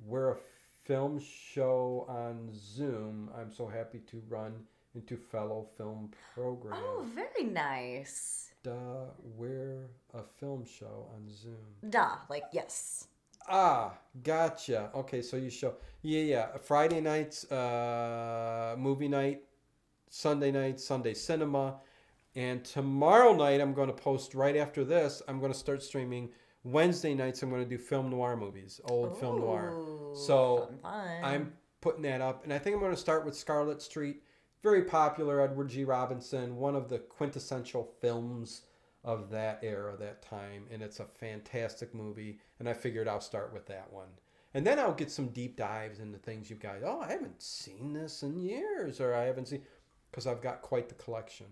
we're a film show on Zoom. I'm so happy to run into fellow film programs." Oh, very nice. Duh, we're a film show on Zoom. Duh, like yes. Ah, gotcha. Okay, so you show. Yeah. Friday nights, movie night. Sunday night, Sunday cinema. And tomorrow night, I'm going to post right after this. I'm going to start streaming. Wednesday nights, I'm going to do film noir movies, old film noir. So fun. I'm putting that up. And I think I'm going to start with Scarlet Street. Very popular, Edward G. Robinson, one of the quintessential films of that era, that time. And it's a fantastic movie. And I figured I'll start with that one. And then I'll get some deep dives into things you guys, I haven't seen this in years. Or I haven't seen, because I've got quite the collection.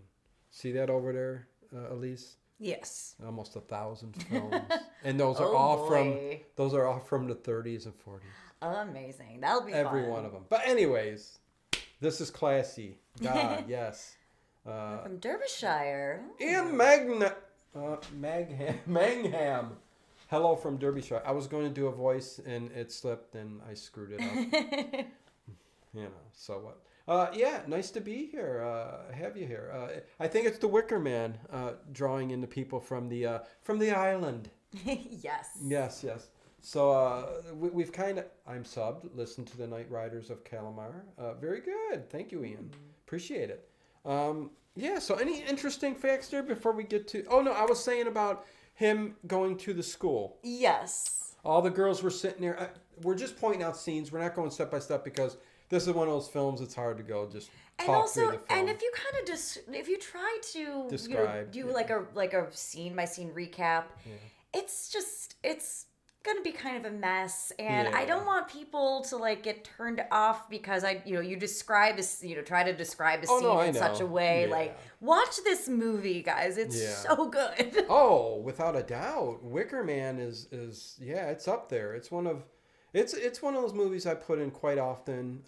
See that over there, Aleece? Yes. Almost 1,000 films. And those are all from the 30s and 40s. Amazing. That'll be Every fun. one of them. But anyways, this is classy. God, yes. From Derbyshire. And Mangham. Hello from Derbyshire. I was going to do a voice and it slipped and I screwed it up. So what? Yeah, nice to be here. Have you here? I think it's the Wicker Man drawing in the people from the island. Yes. Yes. So we've kind of, I'm subbed, listened to the Night Riders of Calamar. Very good. Thank you, Ian. Appreciate it. Yeah, so any interesting facts there before we get to, oh no, I was saying about him going to the school. Yes. All the girls were sitting there. We're just pointing out scenes. We're not going step by step because this is one of those films. It's hard to go just talk through the film. And if you kind of if you try to describe, do like a scene by scene recap, it's gonna be kind of a mess, and I don't want people to like get turned off because you describe try to describe a scene in such a way like watch this movie, guys. It's so good. Oh, without a doubt, Wicker Man is it's up there. It's one of those movies I put in quite often.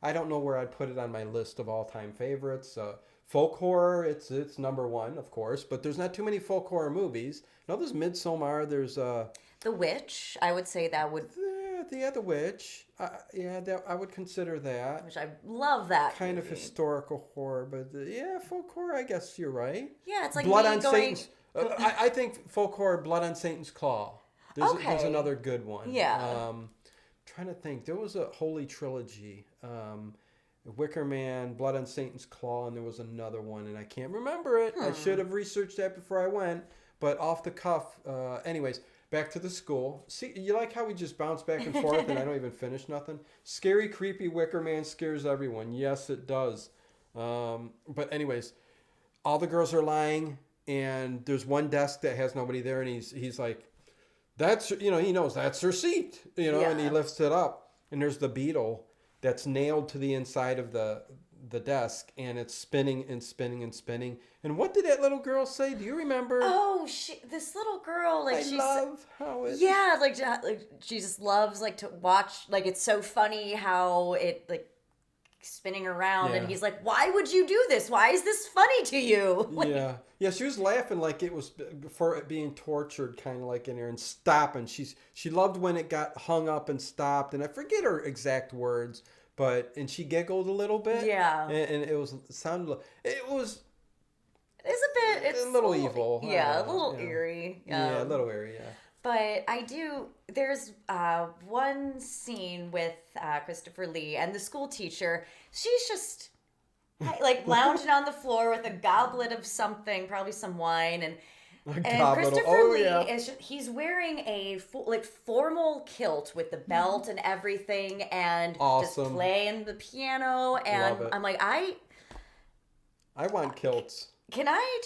I don't know where I'd put it on my list of all time favorites. Folk horror, it's number 1, of course, but there's not too many folk horror movies. No, there's Midsommar. There's The Witch, I would say that would yeah, The Witch. Yeah, that I would consider that. which I love that Kind of movie. historical horror, but yeah, folk horror. I guess you're right. Yeah, it's like Blood me on going. Satan's. I think folk horror. Blood on Satan's Claw. There's Okay. another good one. Yeah. Trying to think. There was a holy trilogy. Wicker Man, Blood on Satan's Claw, and there was another one, and I can't remember it. I should have researched that before I went, but off the cuff. Anyways, back to the school. See, you like how we just bounce back and forth, and I don't even finish nothing? Scary, creepy Wicker Man scares everyone. Yes, it does. But anyways, all the girls are lying, and there's one desk that has nobody there, and he's like, that's, he knows that's her seat, and he Yeah. lifts it up, and there's the beetle that's nailed to the inside of the desk, and it's spinning and spinning and spinning. And what did that little girl say? Do you remember? Oh, this little girl, like I she's love how it. yeah, like she just loves like to watch. Like it's so funny how it like spinning around, and Yeah. he's like, "Why would you do this? Why is this funny to you?" Like, Yeah. She was laughing like it was for it being tortured, kind of like in there, and stopping. She loved when it got hung up and stopped, and I forget her exact words, and she giggled a little bit. Yeah. and it was it was It's a bit. It's a little evil. Yeah, a know, little yeah. eerie. Yeah, a little eerie. Yeah. But I do. There's one scene with Christopher Lee and the school teacher. She's just like lounging on the floor with a goblet of something, probably some wine, and Goblet. Christopher Oh, Lee yeah. he's wearing a formal kilt with the belt and everything, and just Awesome. playing the piano. And Love it. I'm like, I want kilts. I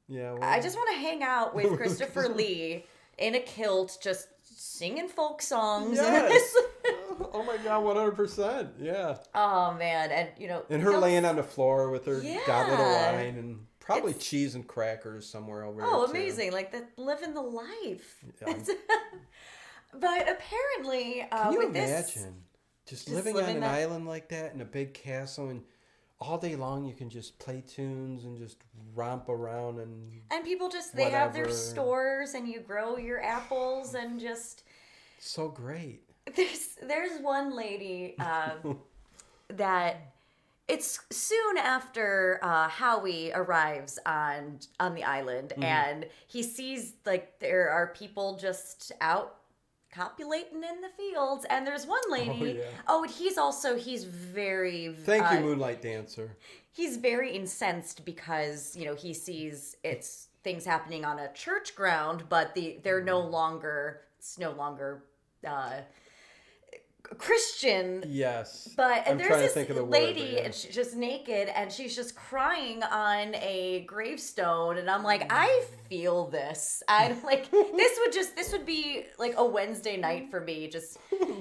Yeah. Well, just want to hang out with Christopher Lee in a kilt, just singing folk songs. Yes. Oh my God, 100%. Yeah. Oh man, and And her kilts- laying on the floor with her goblet of Yeah. wine and probably cheese and crackers somewhere over there. Oh, too. amazing! Like that, living the life. Yeah. But apparently, Can you with imagine this, just living on living an that- island like that in a big castle, and all day long you can just play tunes and just romp around and people they have their whatever. stores, and you grow your apples, and just so great. there's one lady that it's soon after Howie arrives on the island, and he sees like there are people just out copulating in the fields, and there's one lady. Oh, yeah. And he's very Thank you, Moonlight Dancer. he's very incensed because he sees it's things happening on a church ground, but it's no longer Christian. Yes. But I'm there's trying to this think of the word, lady, but yeah. and she's just naked, and she's just crying on a gravestone, and I'm like, I feel this. I'm like, this would be like a Wednesday night for me. Just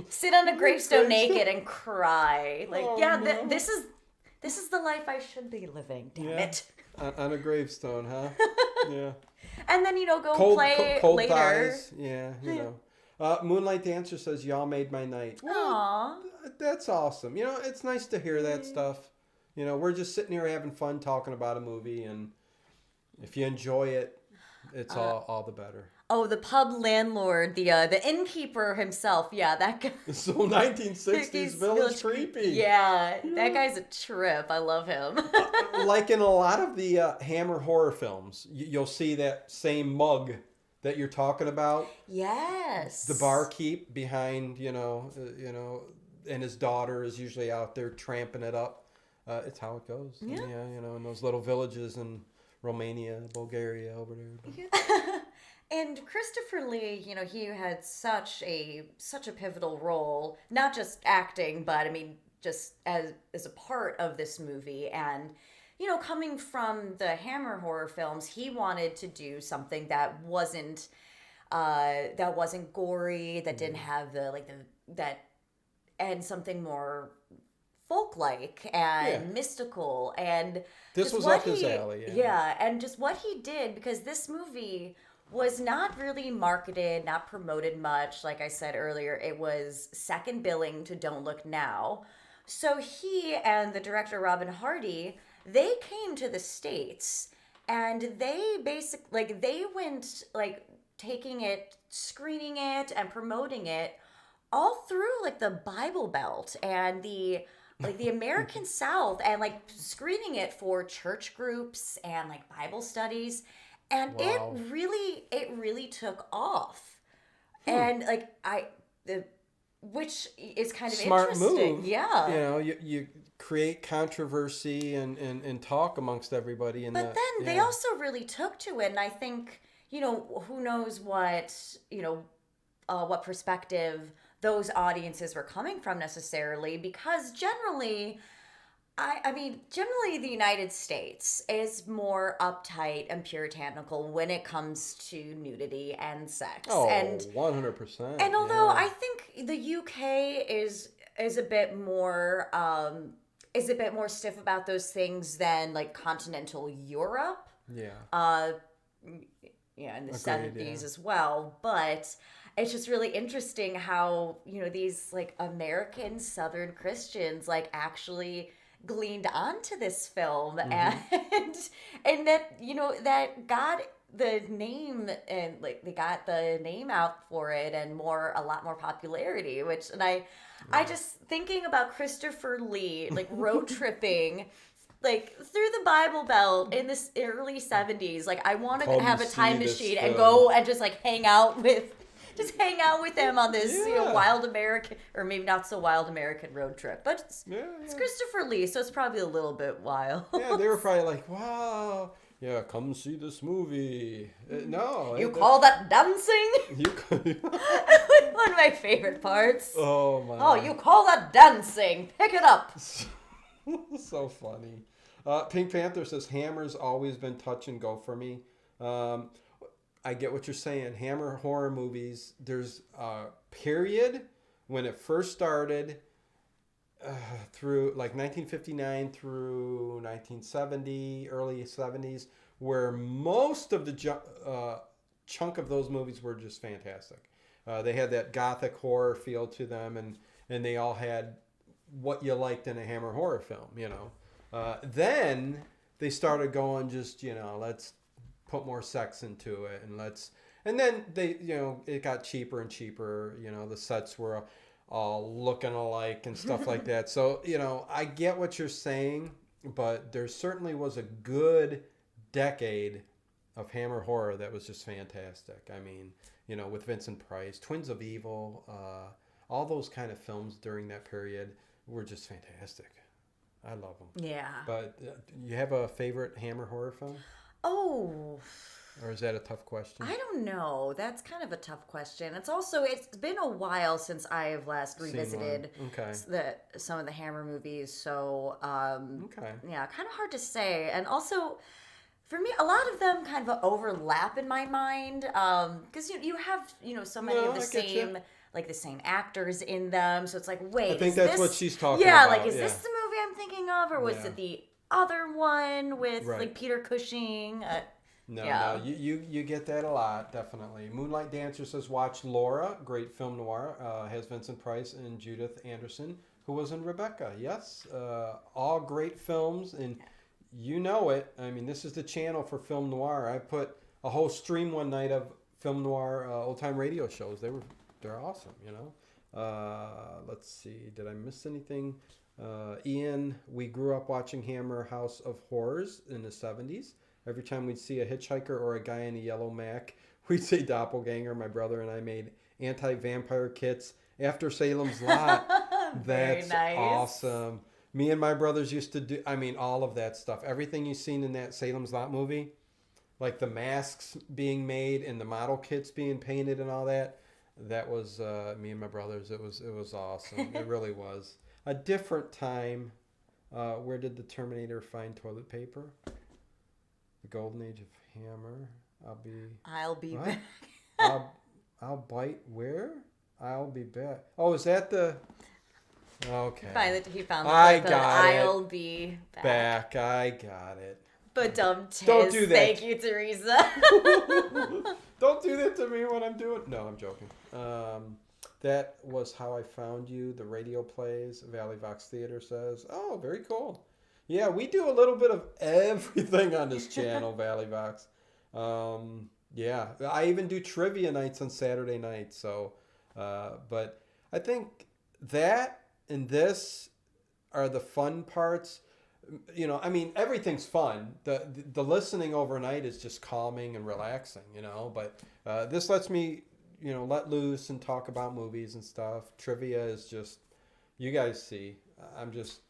sit on a gravestone naked and cry. Like, Oh, yeah, no. this is the life I should be living. Damn Yeah. it. On a gravestone, huh? Yeah. And then go play cold later. thighs. Yeah, Moonlight Dancer says, y'all made my night. Aww. That's awesome. It's nice to hear that stuff. We're just sitting here having fun talking about a movie, and if you enjoy it, it's all the better. Oh, the pub landlord, the innkeeper himself. Yeah, that guy. So 1960s Village Creepy. Yeah, that guy's a trip. I love him. Like in a lot of the Hammer horror films, you'll see that same mug that you're talking about. Yes. The barkeep behind, and his daughter is usually out there tramping it up. It's how it goes. Yeah. In those little villages in Romania, Bulgaria, over there. And Christopher Lee, he had such a pivotal role, not just acting, but I mean, just as a part of this movie. And coming from the Hammer horror films, he wanted to do something that wasn't gory, that didn't have and something more folk-like and mystical, and This just was what up his alley. yeah, and just what he did, because this movie was not really marketed, not promoted much. Like I said earlier, it was second billing to Don't Look Now. So he and the director Robin Hardy, they came to the States, and they they went taking it, screening it, and promoting it all through like the Bible Belt and the American South, and like screening it for church groups and like Bible studies, and Wow. it really took off. And like which is kind of Smart interesting. move. Yeah. You know, you create controversy and talk amongst everybody. And But then they also really took to it, and I think, who knows what perspective those audiences were coming from necessarily, because generally, generally the United States is more uptight and puritanical when it comes to nudity and sex. Oh, and 100%. And although I think the UK is a bit more stiff about those things than like continental Europe. Yeah. In the Agreed, 70s yeah. as well, but it's just really interesting how, these like American Southern Christians like actually gleaned onto this film, and that, that got the name, and like they got the name out for it, and a lot more popularity, I just thinking about Christopher Lee like road tripping like through the Bible Belt in this early 70s. Like I wanted to Come have a see time this machine and film. go and just like hang out with them on this Yeah. wild American, or maybe not so wild American road trip. But it's Yeah. Christopher Lee, so it's probably a little bit wild. Yeah, they were probably like, wow. Yeah, come see this movie. No. You call that dancing? You One of my favorite parts. Oh, my. Oh, you call that dancing? Pick it up. So funny. Pink Panther says, Hammer's always been touch and go for me. I get what you're saying. Hammer horror movies, there's a period when it first started through like 1959 through 1970, early 70s, where most of the chunk of those movies were just fantastic. They had that gothic horror feel to them, and they all had what you liked in a Hammer horror film, Then they started going just, let's put more sex into it, and then they, it got cheaper and cheaper. The sets were all looking alike and stuff like that. So, I get what you're saying, but there certainly was a good decade of Hammer horror that was just fantastic. I mean, with Vincent Price, Twins of Evil, all those kind of films during that period were just fantastic. I love them. Yeah. But you have a favorite Hammer horror film? Oh. Or is that a tough question? I don't know. That's kind of a tough question. It's been a while since I have last revisited some of the Hammer movies. So, yeah, kind of hard to say. And also, for me, a lot of them kind of overlap in my mind. Because you have, so many of the same, like the same actors in them. So it's like, wait, I think that's what she's talking about. about. Yeah, like, is this the movie I'm thinking of? Or was it the other one with, like, Peter Cushing? No, you get that a lot, definitely. Moonlight Dancer says, watch Laura, great film noir, has Vincent Price and Judith Anderson, who was in Rebecca. Yes, all great films, and you know it. I mean, this is the channel for film noir. I put a whole stream one night of film noir old time radio shows. They're awesome, Let's see, did I miss anything? Ian, we grew up watching Hammer House of Horrors in the 70s. Every time we'd see a hitchhiker or a guy in a yellow Mac, we'd say doppelganger. My brother and I made anti-vampire kits after Salem's Lot. That's nice. Awesome. Me and my brothers used to do, all of that stuff. Everything you've seen in that Salem's Lot movie, like the masks being made and the model kits being painted and all that, that was me and my brothers. It was awesome. It really was. A different time. Where did the Terminator find toilet paper? The golden age of Hammer. I'll be back. I'll bite where? I'll be back. Oh, is that the? Okay. He found I the got it. I'll be back. I got it. But Don't do that. Thank you, Teresa. Don't do that to me when I'm doing. No, I'm joking. That was how I found you. The radio plays. Valley Vox Theater says. Oh, very cool. Yeah, we do a little bit of everything on this channel, Valley Vox. Yeah, I even do trivia nights on Saturday nights. So, but I think that and this are the fun parts. I mean, everything's fun. The listening overnight is just calming and relaxing, But this lets me, let loose and talk about movies and stuff. Trivia is just, you guys see, I'm just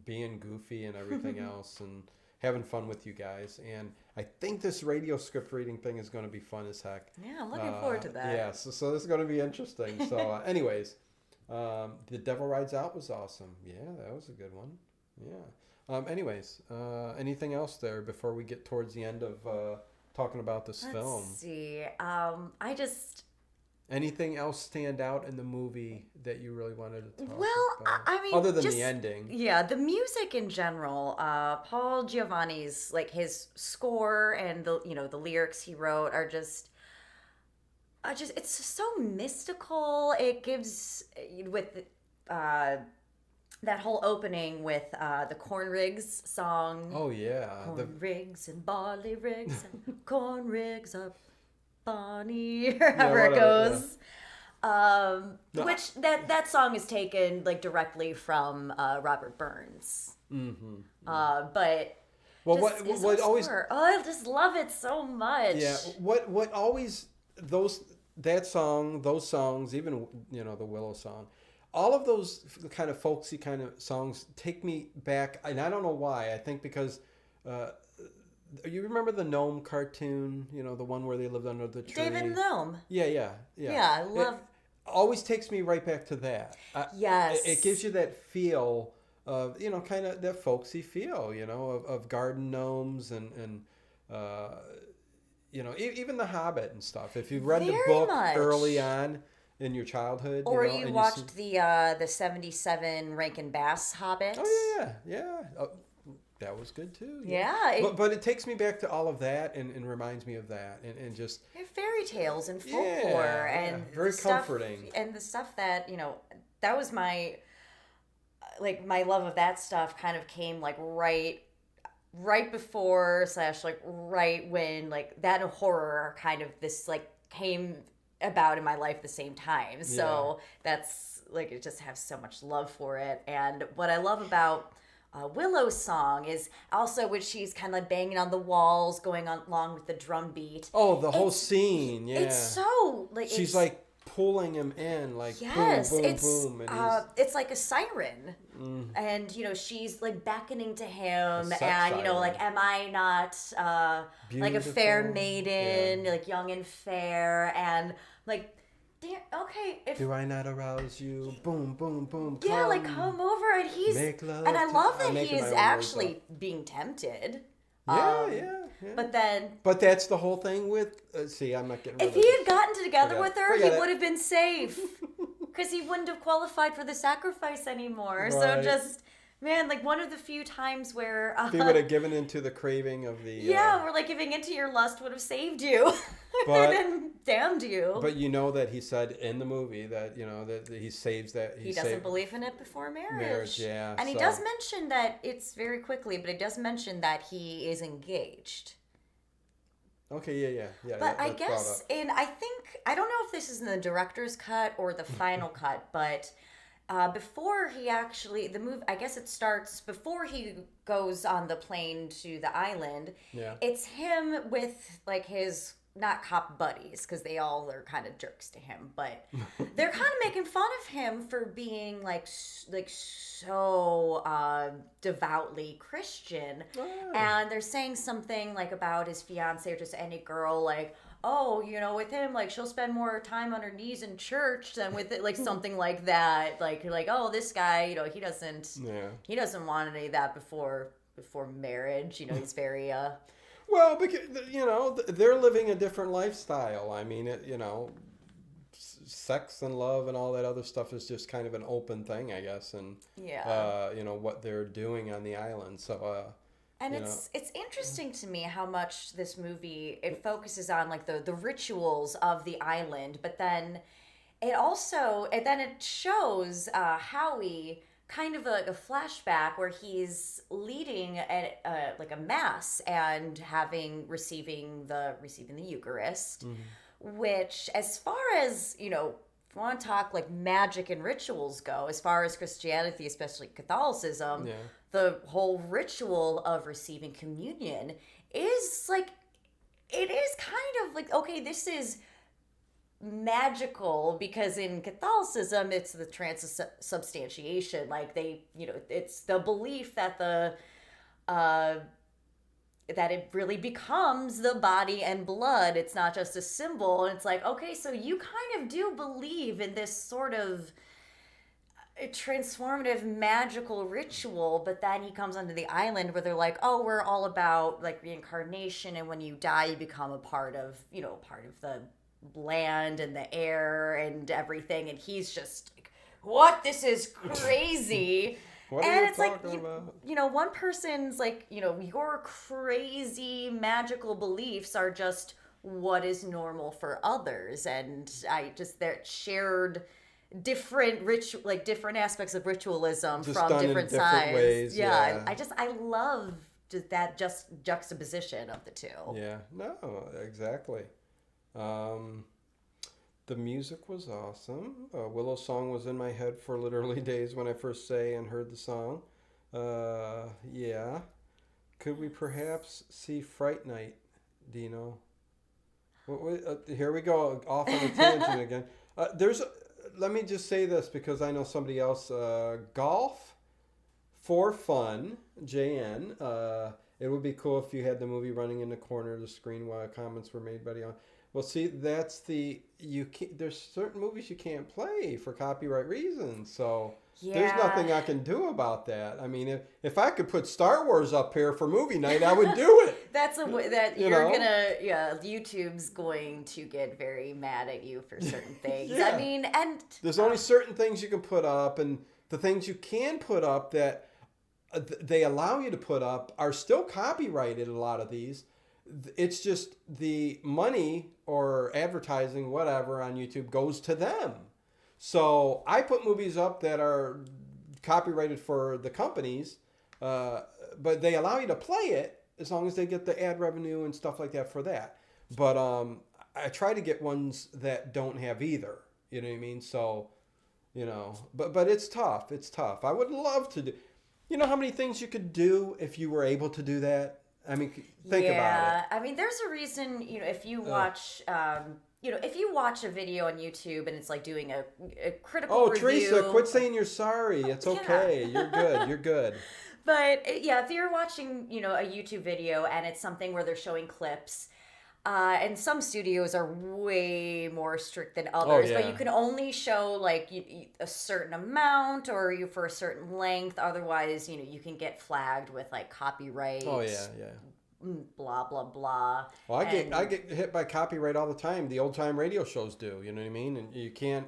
being goofy and everything else and having fun with you guys. And I think this radio script reading thing is going to be fun as heck. Yeah, I'm looking forward to that. Yeah, so this is going to be interesting. So anyways, The Devil Rides Out was awesome. Yeah, that was a good one. Yeah. Anyways, anything else there before we get towards the end of talking about this film? Let's see. Anything else stand out in the movie that you really wanted to talk Well, about? I mean, other than just, the ending. Yeah, the music in general. Paul Giovanni's like his score and the lyrics he wrote are just it's so mystical. It gives with that whole opening with the corn rigs song. Oh yeah, corn rigs and barley rigs and corn rigs up Bonnie, however it goes. Yeah. No. Which that song is taken like directly from Robert Burns. Mm-hmm. But well, what always? Score. Oh, I just love it so much. Yeah. What always those songs, even the Willow song, all of those kind of folksy kind of songs take me back, and I don't know why. I think because. You remember the gnome cartoon? The one where they lived under the tree. David and the Gnome. Yeah. Yeah, I love. It always takes me right back to that. Yes. It gives you that feel of kind of that folksy feel, of garden gnomes and even The Hobbit and stuff. If you read the book early on in your childhood, or you watched the 77 Rankin Bass Hobbit. Oh yeah. That was good too. Yeah. But it takes me back to all of that and reminds me of that and just fairy tales and folklore and very comforting. And the stuff that, that was my love of that stuff kind of came like right before / like right when like that horror kind of this like came about in my life at the same time. So that's like, I just have so much love for it. And what I love about Willow's song is also when she's kind of like banging on the walls, going on along with the drum beat. Oh, the whole scene, yeah. It's so like she's like pulling him in, like boom, boom, boom, and it's like a siren, and she's like beckoning to him, and like, am I not like a fair maiden, like young and fair, and like. Okay. Do I not arouse you? Boom, boom, boom. Yeah, like come over, and he's and I love that he is actually being tempted. Yeah. But that's the whole thing with. See, I'm not getting. If he had gotten together with her, he would have been safe, because he wouldn't have qualified for the sacrifice anymore. Right. So just. Man, like one of the few times where he would have given into the craving of the where like giving into your lust would have saved you, but then damned you. But that he said in the movie that that he saves that he doesn't believe in it before marriage. Yeah, and he does mention that it's very quickly, but he does mention that he is engaged. Okay, yeah. But I guess I think I don't know if this is in the director's cut or the final cut, but. Before he actually, the movie, I guess it starts before he goes on the plane to the island. Yeah. It's him with like his, not cop buddies, because they all are kind of jerks to him, but they're kind of making fun of him for being like so devoutly Christian. Oh. And they're saying something like about his fiance or just any girl, like, oh, with him, like, she'll spend more time on her knees in church than with it, like, something like that. Like, you're like, oh, this guy, he doesn't want any of that before marriage. He's very, Well, because, they're living a different lifestyle. I mean, sex and love and all that other stuff is just kind of an open thing, I guess. And, what they're doing on the island. So, and it's interesting to me how much this movie, it focuses on like the rituals of the island, but then it shows Howie kind of like a flashback where he's leading like a mass and receiving the Eucharist, which as far as if you want to talk like magic and rituals go, as far as Christianity, especially Catholicism, the whole ritual of receiving communion is like, it is kind of like, okay, this is magical because in Catholicism, it's the transubstantiation. Like they, it's the belief that that it really becomes the body and blood. It's not just a symbol. And it's like, okay, so you kind of do believe in this sort of transformative magical ritual, but then he comes onto the island where they're like, oh, we're all about like reincarnation, and when you die you become a part of the land and the air and everything, and he's just like, what, this is crazy. What and are it's you like talking about? One person's like, your crazy magical beliefs are just what is normal for others, and that shared different different aspects of ritualism Just from done in different different sides. ways, yeah. I love that juxtaposition of the two. Yeah, no, exactly. The music was awesome. Willow's song was in my head for literally days when I first say and heard the song. Yeah. Could we perhaps see Fright Night, Dino? Here we go, off on a tangent again. Let me just say this because I know somebody else. Golf for Fun, JN. It would be cool if you had the movie running in the corner of the screen while comments were made by the. Well, see, there's certain movies you can't play for copyright reasons, so there's nothing I can do about that. I mean, if I could put Star Wars up here for movie night, I would do it. That's YouTube's going to get very mad at you for certain things. Yeah. I mean, and there's only certain things you can put up, and the things you can put up that they allow you to put up are still copyrighted. A lot of these. It's just the money or advertising, whatever, on YouTube goes to them. So I put movies up that are copyrighted for the companies, but they allow you to play it as long as they get the ad revenue and stuff like that for that. But I try to get ones that don't have either. You know what I mean? So, but it's tough. It's tough. I would love to do. You know how many things you could do if you were able to do that? I mean, think about it. Yeah, I mean, there's a reason, if you watch, if you watch a video on YouTube and it's like doing a critical review. Oh, Teresa, quit saying you're sorry. It's okay. You're good. You're good. But yeah, if you're watching, a YouTube video and it's something where they're showing clips, and some studios are way more strict than others, but you can only show like a certain amount or for a certain length. Otherwise, you can get flagged with like copyright. Oh yeah. Blah blah blah. Well, I get hit by copyright all the time. The old time radio shows do. You know what I mean? And you can't.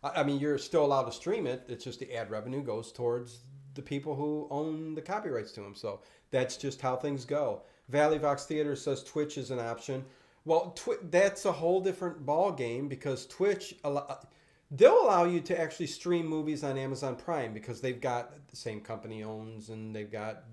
I mean, you're still allowed to stream it. It's just the ad revenue goes towards the people who own the copyrights to them. So that's just how things go. Valley Vox Theater says Twitch is an option. Well, that's a whole different ball game because Twitch, they'll allow you to actually stream movies on Amazon Prime because they've got the same company owns and they've got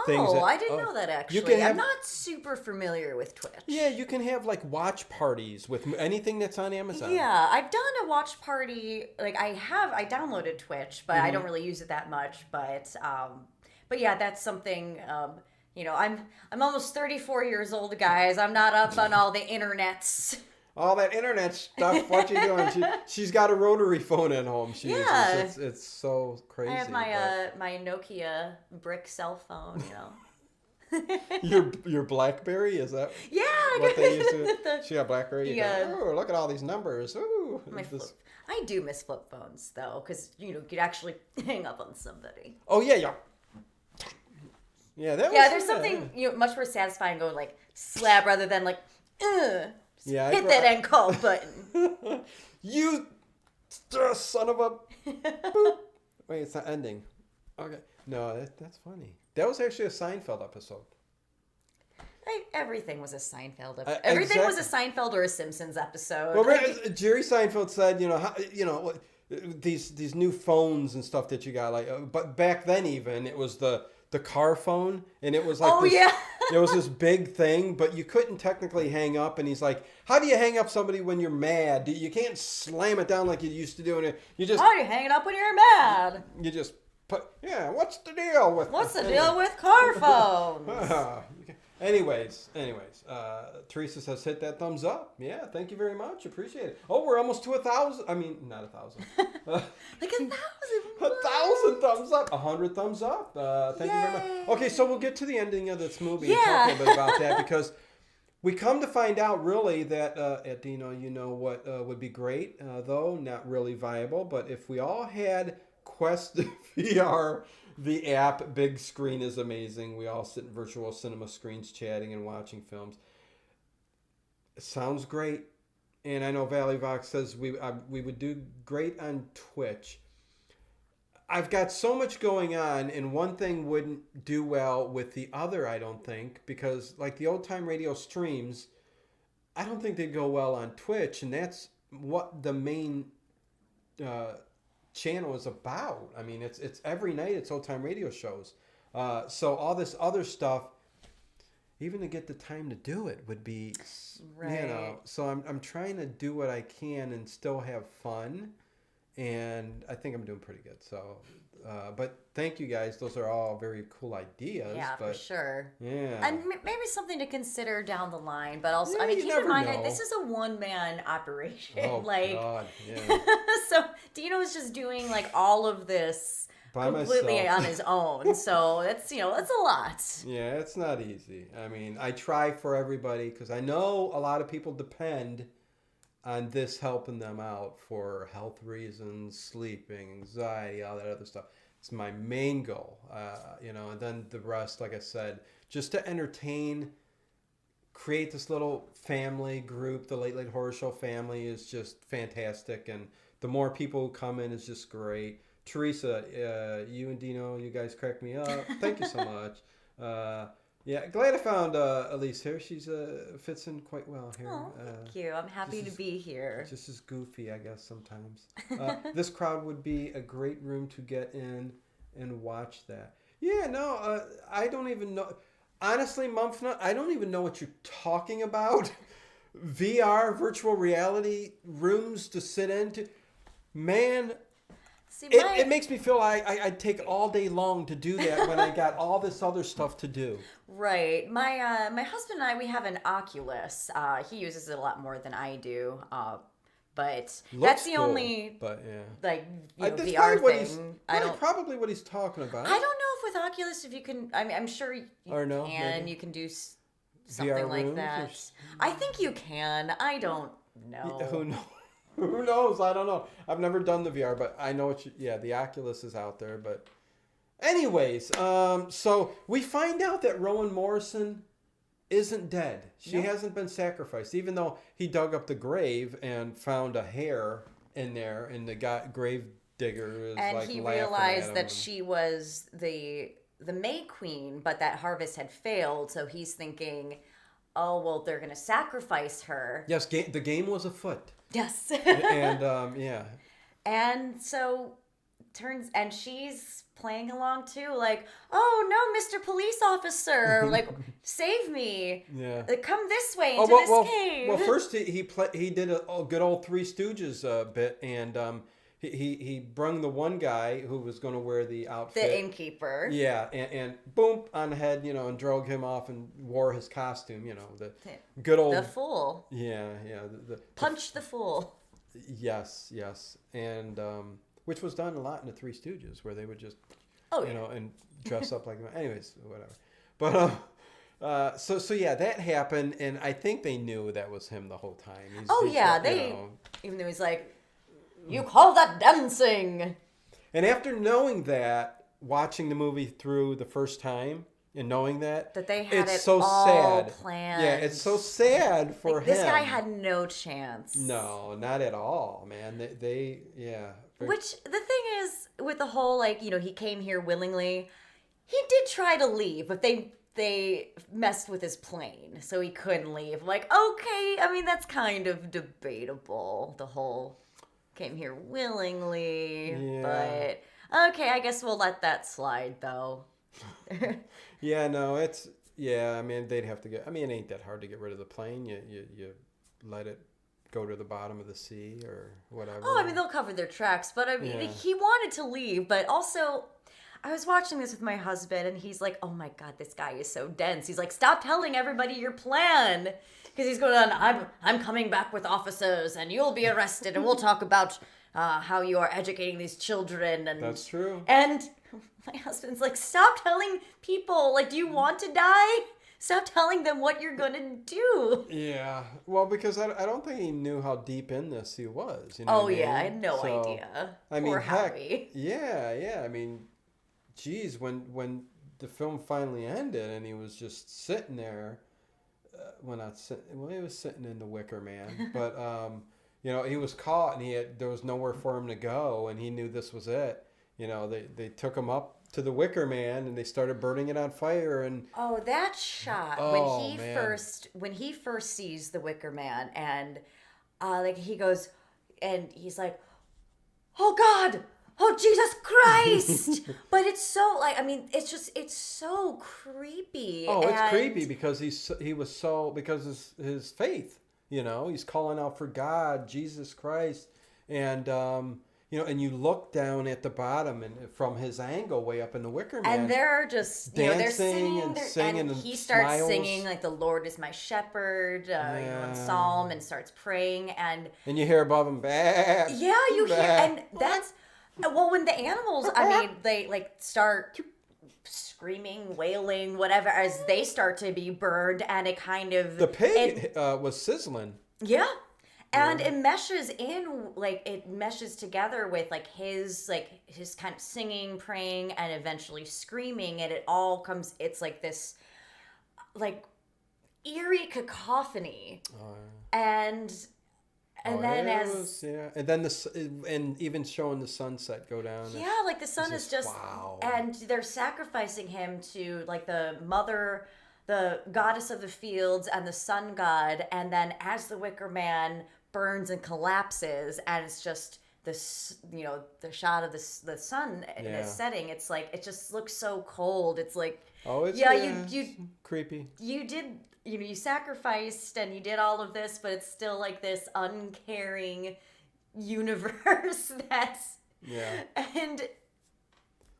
things. Oh, I didn't know that actually. I'm not super familiar with Twitch. Yeah, you can have like watch parties with anything that's on Amazon. Yeah, I've done a watch party. Like I downloaded Twitch, but I don't really use it that much. But yeah, that's something. I'm almost 34 years old, guys. I'm not up on all the internets. All that internet stuff. What you doing? She's got a rotary phone at home. It's so crazy. I have my Nokia brick cell phone. Your BlackBerry, is that? Yeah. What they used to. She got BlackBerry. Yeah. Oh, look at all these numbers. Ooh. I do miss flip phones though, because you could actually hang up on somebody. Oh yeah. Yeah, there's something much more satisfying going like slap rather than like hit that end call button. You son of a boop. Wait, it's not ending. Okay. No, that's funny. That was actually a Seinfeld episode. Everything was a Seinfeld episode. Everything was a Seinfeld or a Simpsons episode. Well, Jerry Seinfeld said, these new phones and stuff that you got, like, but back then even it was the the car phone, and it was like it was this big thing, but you couldn't technically hang up. And he's like, "How do you hang up somebody when you're mad? You can't slam it down like you used to do, and you just how do you hang it up when you're mad? You just put What's the deal with deal with car phones?" Anyways, Teresa says hit that thumbs up. Yeah, thank you very much. Appreciate it. Oh, we're almost to 1,000. I mean, not 1,000. Like 1,000. 1,000 thumbs up. 100 thumbs up. Thank you very much. Okay, so we'll get to the ending of this movie and talk a little bit about that, because we come to find out really that at Dino, you know what would be great, though not really viable, but if we all had Quest VR. The app, big screen is amazing. We all sit in virtual cinema screens chatting and watching films. It sounds great. And I know Valley Vox says we would do great on Twitch. I've got so much going on, and one thing wouldn't do well with the other, I don't think, because like the old time radio streams, I don't think they'd go well on Twitch, and that's what the main channel is about. I mean, it's every night it's old time radio shows. So all this other stuff, even to get the time to do it would be, right. So I'm trying to do what I can and still have fun, and I think I'm doing pretty good. So, but thank you guys. Those are all very cool ideas. Yeah, but, for sure. Yeah. And maybe something to consider down the line, but also, Yeah, I mean, you keep in mind never that know. this is a one-man operation. Oh, like, God, yeah. so Dino is just doing like all of this By completely myself. on his own. So that's that's a lot. Yeah, it's not easy. I mean, I try for everybody because I know a lot of people depend on this helping them out for health reasons, sleeping, anxiety, all that other stuff. It's my main goal, and then the rest, like I said, just to entertain, create this little family group. The Late Late Horror Show family is just fantastic, and the more people who come in is just great. Teresa, you and Dino, you guys crack me up. Thank you so much. Yeah, glad I found Aleece here. She's fits in quite well here. Oh, thank you. I'm happy to be here. Just as goofy, I guess, sometimes. This crowd would be a great room to get in and watch that. Yeah, no, I don't even know. Honestly, Mumphnut, I don't even know what you're talking about. VR, virtual reality rooms to sit into. Man, See, it makes me feel I'd take all day long to do that when I got all this other stuff to do. Right. My husband and I, we have an Oculus. He uses it a lot more than I do. But that's the cool, only but yeah. like That's VR probably thing. probably what he's talking about. I don't know if with Oculus if you can. I mean, I'm sure you Or no, can. maybe. You can do something VR like rooms that. or I think you can. I don't know. Who knows? Who knows? I don't know. I've never done the VR, but I know the Oculus is out there. But anyways, so we find out that Rowan Morrison isn't dead. She hasn't been sacrificed, even though he dug up the grave and found a hair in there, and the grave digger is And like he laughing realized at that him. she was the May Queen, but that harvest had failed. So he's thinking, oh well, they're gonna sacrifice her. Yes, the game was afoot. Yes. And yeah. And so she's playing along too, like, oh no, Mr. Police Officer, like, save me. Yeah. Come this way into this cave. Well, first he did a good old Three Stooges bit, and he brung the one guy who was going to wear the outfit, the innkeeper. Yeah, and boom on the head, and drug him off and wore his costume, the good old The fool. Yeah. Punch the fool. Yes, and which was done a lot in the Three Stooges, where they would just and dress up like them. Anyways, whatever. But so yeah, that happened, and I think they knew that was him the whole time. Even though he's like, you call that dancing? And after knowing that, watching the movie through the first time and knowing that they had it's it so all sad. planned. Yeah, it's so sad for him. This guy had no chance. No, not at all, man. They Which the thing is, with the whole he came here willingly. He did try to leave, but they messed with his plane, so he couldn't leave. Like, okay, I mean that's kind of debatable. The whole came here willingly, but okay, I guess we'll let that slide though. Yeah, no, it's I mean, they'd have to get. I mean, it ain't that hard to get rid of the plane. You let it go to the bottom of the sea or whatever. Oh, I mean, they'll cover their tracks, but I mean, Yeah. he wanted to leave, but also, I was watching this with my husband, and he's like, "Oh my God, this guy is so dense." He's like, "Stop telling everybody your plan," because he's going on. I'm coming back with officers, and you'll be arrested, and we'll talk about how you are educating these children. And That's true. And my husband's like, "Stop telling people. Like, do you want to die? Stop telling them what you're gonna do." Yeah, well, because I don't think he knew how deep in this he was. You know Oh what I yeah, I mean? had no So, idea. I mean, Poor heck, Howie. yeah. I mean, geez, when the film finally ended and he was just sitting there, he was sitting in the Wicker Man, but he was caught and there was nowhere for him to go, and he knew this was it. They took him up to the Wicker Man and they started burning it on fire, and Oh, that shot Oh, when man. when he first sees the Wicker Man, and like he goes and he's like, "Oh God, oh Jesus Christ!" But it's so like, I mean, it's so creepy. oh, it's and- creepy because because his faith. He's calling out for God, Jesus Christ, and and you look down at the bottom and from his angle way up in the Wicker Man. And they're just, they're dancing singing, and they're- singing and and he starts smiles. singing like the Lord is my shepherd, in Yeah. Psalm, and starts praying, and And you hear above him, bah, yeah, you hear, bah. and that's, well, when the animals, I mean, they like start screaming, wailing, whatever, as they start to be burned, and it kind of, The pig was sizzling. yeah. And it meshes together with his kind of singing, praying, and eventually screaming, and it all comes, it's like this like eerie cacophony. And then and then and even showing the sunset go down. yeah, like the sun is just, wow. and they're sacrificing him to like the mother, the goddess of the fields, and the sun god, and then as the Wicker Man burns and collapses, and it's just this, the shot of the sun in Yeah. the setting, it's like, it just looks so cold. It's like, Oh, it's you creepy. you did, you sacrificed and you did all of this, but it's still like this uncaring universe that's, Yeah. and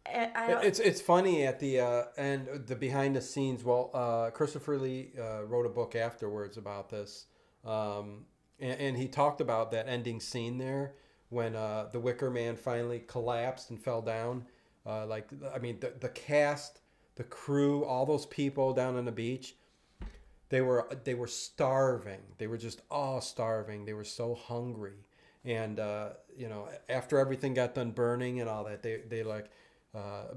I don't, It's funny at the end, the behind the scenes. Well, Christopher Lee wrote a book afterwards about this, and he talked about that ending scene there when the Wicker Man finally collapsed and fell down. The cast, the crew, all those people down on the beach, they were starving. They were just all starving. They were so hungry, and after everything got done burning and all that, they like.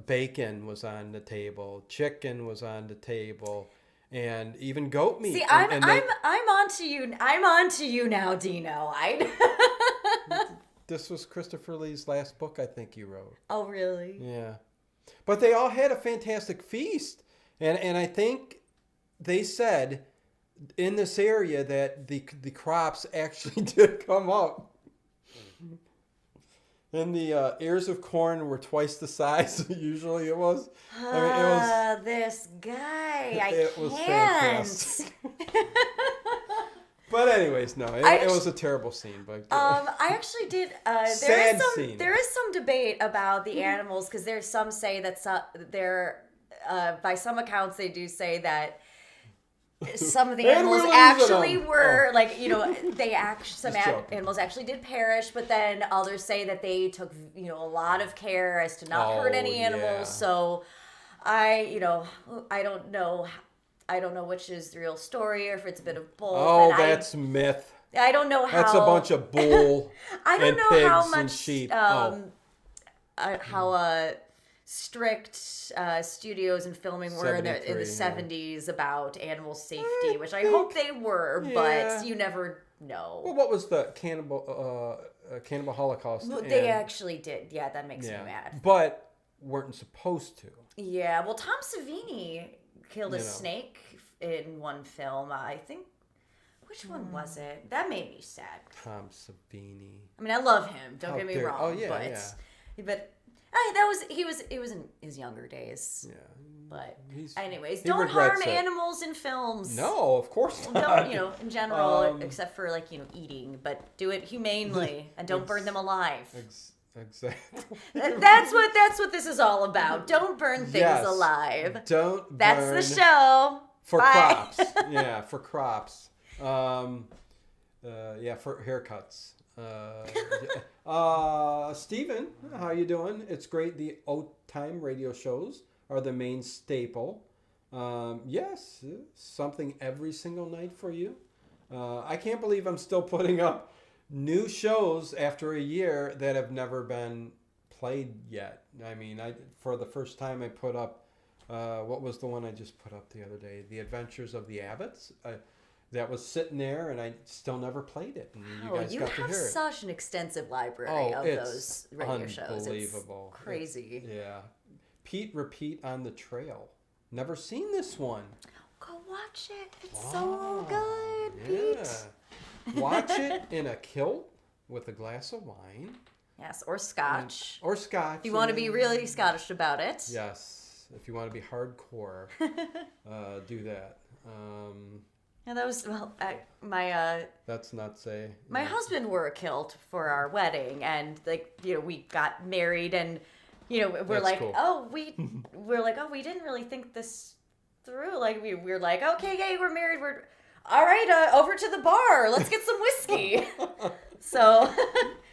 Bacon was on the table, chicken was on the table, and even goat meat. see, And I'm on to you. I'm on to you now, Dino. this was Christopher Lee's last book, I think he wrote. Oh, really? Yeah, but they all had a fantastic feast, and I think they said in this area that the crops actually did come up. And the ears of corn were twice the size usually it was. This guy. It was can't. fantastic. But anyways, no, it was a terrible scene. But I actually did. Sad scene. There is some debate about the animals, because there's some say that by some accounts they do say that some of the And animals we're losing actually them. were some Just joking. animals actually did perish, but then others say that they took a lot of care as to not hurt any animals. Yeah. So I don't know. I don't know which is the real story, or if it's a bit of both. oh, and that's myth. I don't know how. That's a bunch of bull. I don't and know pigs how and much sheep. how strict studios and filming were in the 73, 70s about animal safety, which I hope they were, Yeah. but you never know. Well, what was the cannibal Holocaust? They and- actually did. Yeah, that makes me mad. but weren't supposed to. Yeah, well, Tom Savini killed a You know. snake in one film. I think. Which one was it? That made me sad. Tom Savini. I mean, I love him. Don't How get me dare- wrong. oh, yeah, but, yeah. but It was in his younger days. Yeah. But He's- anyways, he don't harm regrets it. animals in films. No, of course Well, not. don't, in general, except for eating, but do it humanely and don't burn them alive. Exactly. That's what this is all about. Don't burn things Yes. alive. Don't That's burn the show. for Bye. crops. Yeah, for crops. Yeah, for haircuts. Steven, how you doing? It's great. The old time radio shows are the main staple. Yes, something every single night for you. I can't believe I'm still putting up new shows after a year that have never been played yet. I mean, for the first time I put up, what was the one I just put up the other day? The Adventures of the Abbotts. That was sitting there, and I still never played it. And you guys got to have hear it. such an extensive library of those radio shows. Unbelievable. It's crazy. Yeah. Pete Repeat on the Trail. Never seen this one. Go watch it. It's so good, Pete. Yeah. Watch it in a kilt with a glass of wine. Yes, or scotch. Or scotch. If you want to be really Scottish about it. Yes. If you want to be hardcore, do that. Yeah, that was That's not say. my husband wore a kilt for our wedding, and we got married, and we're That's like, cool. we didn't really think this through. Like we're like, okay, yay, we're married. We're all right. Over to the bar. Let's get some whiskey. So.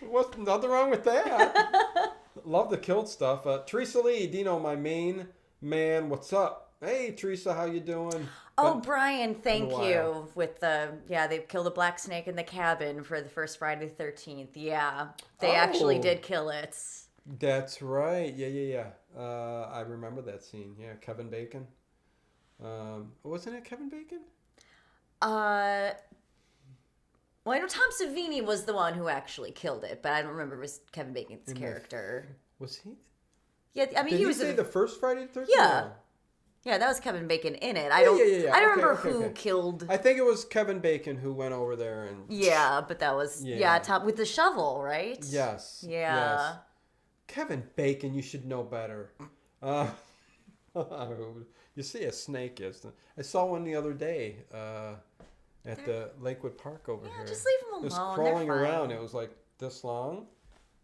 What's nothing wrong with that? Love the kilt stuff. Teresa Lee, Dino, my main man. What's up? Hey, Teresa, how you doing? Oh, Brian, thank while. you. With they killed a black snake in the cabin for the first Friday the 13th. Yeah, they actually did kill it. That's right. Yeah. I remember that scene. Yeah, Kevin Bacon. Wasn't it Kevin Bacon? Well, I know Tom Savini was the one who actually killed it, but I don't remember it was Kevin Bacon's character. Was he? Yeah, I mean, Did he was say the first Friday the 13th? Yeah. Yeah, that was Kevin Bacon in it. I don't remember who killed. I think it was Kevin Bacon who went over there and. Yeah, but that was Tom with the shovel, right? Yes. Yeah. Yes. Kevin Bacon, you should know better. You see a snake, isn't it? I saw one the other day at the Lakewood Park over here. Yeah, just leave them alone. It was crawling around. It was like this long.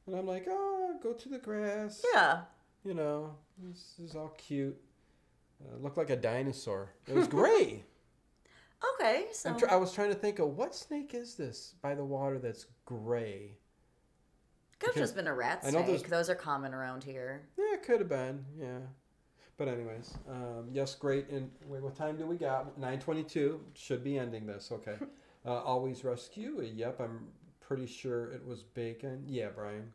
And I'm like, go to the grass. Yeah. This is all cute. Looked like a dinosaur. It was gray. Okay, so. I was trying to think of what snake is this by the water that's gray? Could have just been a rat snake. Those are common around here. Yeah, it could have been. Yeah. But anyways, yes, great. And wait, what time do we got? 9:22. Should be ending this. Okay. Always rescue. Yep, I'm pretty sure it was Bacon. Yeah, Brian.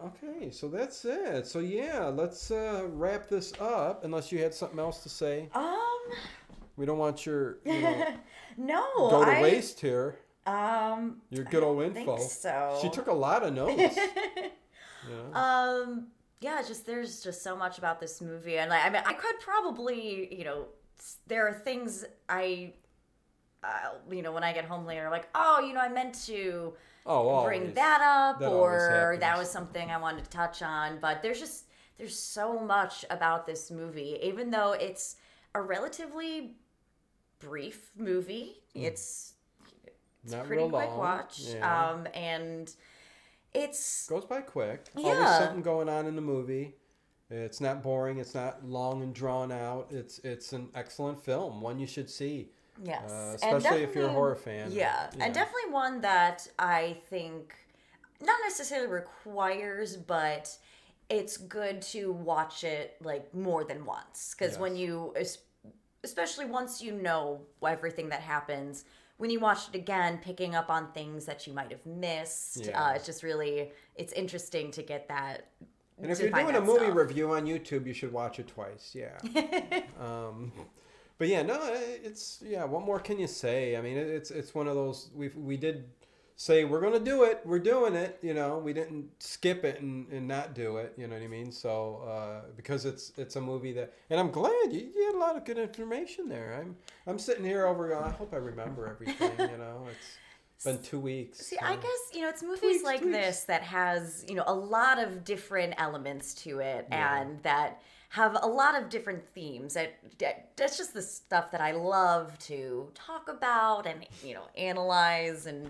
Okay, so that's it. So yeah, let's wrap this up. Unless you had something else to say. We don't want your no go to waste here. Your good old I info. think so. She took a lot of notes. Yeah, there's just so much about this movie, and I mean, I could probably, there are things when I get home later, like, I meant to bring that up, or that was something I wanted to touch on, but there's so much about this movie, even though it's a relatively brief movie. It's Not pretty real quick long. watch, Yeah. and it's goes by quick. Yeah. Always something going on in the movie. It's not boring. It's not long and drawn out. It's an excellent film. One you should see. Yes, especially if you're a horror fan. Yeah, and definitely one that I think not necessarily requires, but it's good to watch it like more than once, because when you, especially once you know everything that happens, when you watch it again, picking up on things that you might have missed, it's just really, it's interesting to get that. And if you're doing a movie review on YouTube, you should watch it twice. Yeah. But yeah, no, what more can you say? I mean, it's one of those, we did say we're going to do it. We're doing it. We didn't skip it and not do it. You know what I mean? So, because it's a movie that, and I'm glad you had a lot of good information there. I'm sitting here I hope I remember everything, Been 2 weeks. See, I guess, it's movies like this that has, a lot of different elements to it and that have a lot of different themes. That's just the stuff that I love to talk about and, analyze and,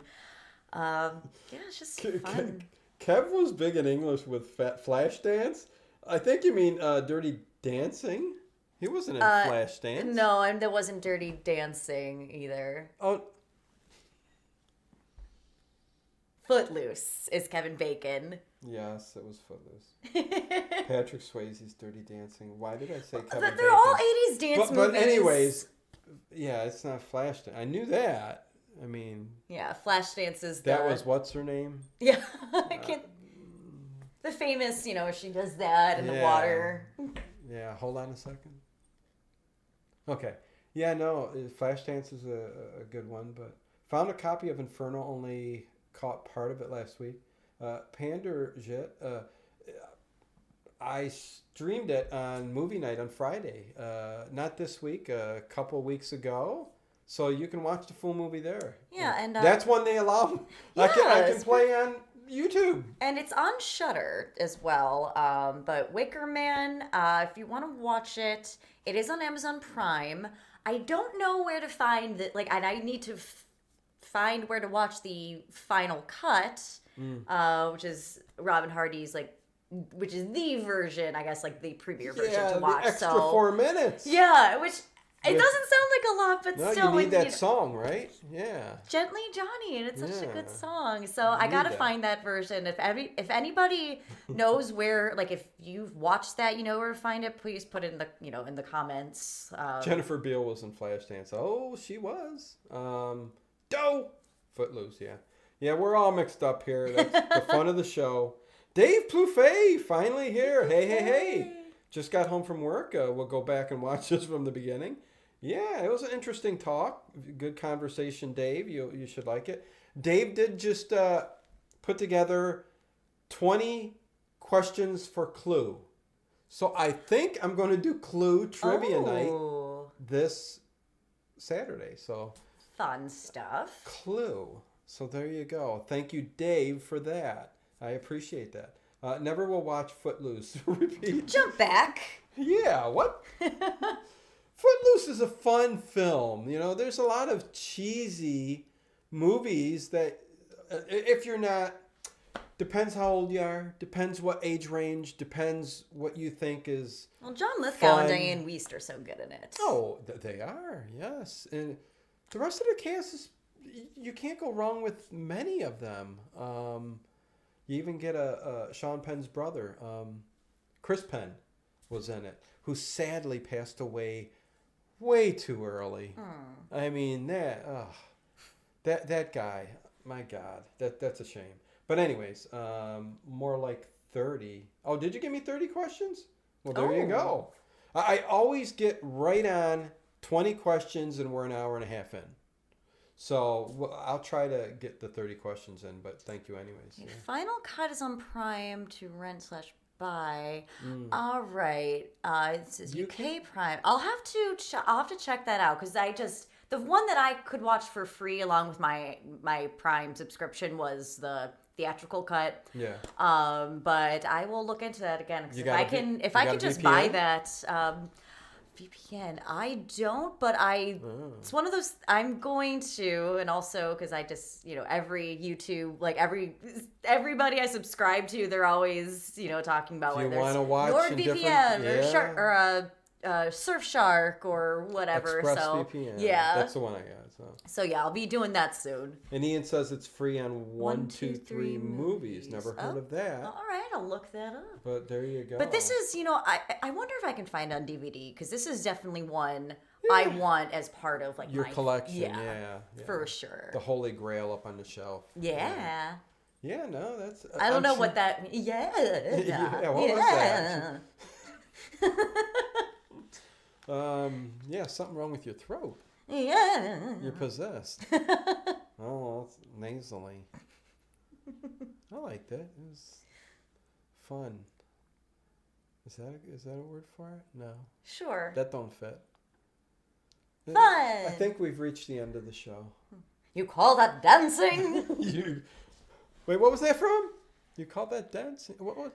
it's just fun. Kev was big in English with Flash Dance. I think you mean Dirty Dancing. He wasn't in Flash Dance. No, and there wasn't Dirty Dancing either. Oh. Footloose is Kevin Bacon. Yes, it was Footloose. Patrick Swayze's Dirty Dancing. Why did I say Kevin Bacon? They're all 80s dance movies. But anyways, yeah, it's not Flashdance. I knew that. I mean... Yeah, Flashdance is That was what's her name? Yeah, I can't... The famous, she does that in the water. Yeah, hold on a second. Okay. Yeah, no, Flashdance is a good one, but found a copy of Inferno, only caught part of it last week. Panderjet, I streamed it on movie night on Friday. Not this week, a couple weeks ago. So you can watch the full movie there. Yeah, and... that's one they allow. I can play on YouTube. And it's on Shudder as well. But Wicker Man, if you want to watch it, it is on Amazon Prime. I don't know where to find it. And I need to find where to watch the final cut, which is Robin Hardy's, which is the version, I guess, the premiere version to watch. The extra 4 minutes. Yeah, which... It doesn't sound like a lot, but no, still... you need that song, right? Yeah. Gently Johnny, and it's such a good song. So I gotta find that version. If anybody knows where, if you've watched that, you know where to find it, please put it in the, in the comments. Jennifer Beal was in Flashdance. Oh, she was. Footloose, yeah. Yeah, we're all mixed up here. That's the fun of the show. Dave Plouffe, finally here. Hey. Just got home from work. We'll go back and watch this from the beginning. Yeah, it was an interesting talk. Good conversation, Dave. You should like it. Dave did just put together 20 questions for Clue. So I think I'm going to do Clue Trivia Night this Saturday. So fun stuff. Clue. So there you go. Thank you, Dave, for that. I appreciate that. Never will watch Footloose. Repeat. Jump back. Yeah, what? Footloose is a fun film. There's a lot of cheesy movies that, if you're not, depends how old you are, depends what age range, depends what you think is Well, John Lithgow and Diane Wiest are so good in it. Oh, they are, yes. And the rest of the cast is, you can't go wrong with many of them. You even get a Sean Penn's brother, Chris Penn, was in it, who sadly passed away way too early. I mean, that guy, my God, that's a shame. But anyways, more like 30. Oh, did you give me 30 questions? Well, there you go. I always get right on 20 questions, and we're an hour and a half in. So I'll try to get the 30 questions in, but thank you anyways. Yeah. Final Cut is on Prime to rent/buy. All right. It says UK Prime. I'll have to check that out because the one that I could watch for free along with my Prime subscription was the theatrical cut. Yeah. But I will look into that again because if I can just VPN? buy that. VPN. I don't, but it's one of those I'm going to, and also because I just, every YouTube, everybody I subscribe to, they're always, talking about you whether want to watch NordVPN or Surfshark or whatever. ExpressVPN. Yeah. That's the one I got. So yeah, I'll be doing that soon. And Ian says it's free on 123 Movies. Never heard of that. All right, I'll look that up. But there you go. But this is, I wonder if I can find on DVD because this is definitely one I want as part of your my collection. Yeah, for sure. The Holy Grail up on the shelf. Yeah. Yeah, no, that's. I don't know what that. Yeah. Yeah, what was that? Yeah, something wrong with your throat. Yeah. You're possessed. Oh, it's nasally. I liked it. It was fun. Is that a word for it? No. Sure. That don't fit. Fun. I think we've reached the end of the show. You call that dancing? Wait, what was that from? You call that dancing? What?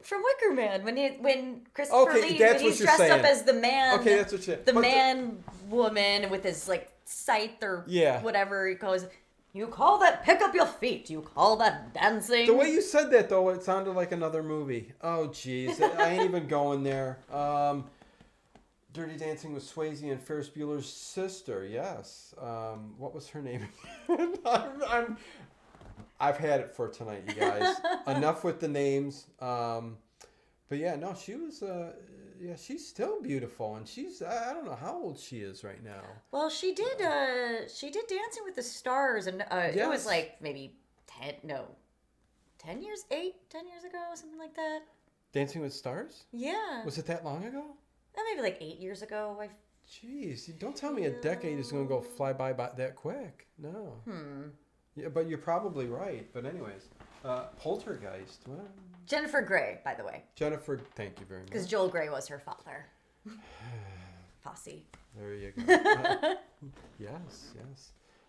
From Wicker Man, when Christopher Okay, Lee, that's when what he's you're dressed up saying. as the man. Okay, that's what you're the man woman with his like scythe or whatever he calls it. You call that pick up your feet? You call that dancing? The way you said that though, it sounded like another movie. Oh jeez, I ain't even going there. Dirty Dancing with Swayze and Ferris Bueller's sister. Yes. What was her name? I've had it for tonight, you guys. Enough with the names. But yeah, no, she was. She's still beautiful, and she's. I don't know how old she is right now. Well, she did Dancing with the Stars, and it was like maybe 10 years ago, something like that. Dancing with Stars? Yeah. Was it that long ago? Maybe like 8 years ago. Jeez, don't tell me a decade is going to go fly by that quick. No. Yeah, but you're probably right. But anyways, Poltergeist. Well, Jennifer Grey, by the way. Jennifer, thank you very much. Because Joel Grey was her father. Posse. There you go. Yes.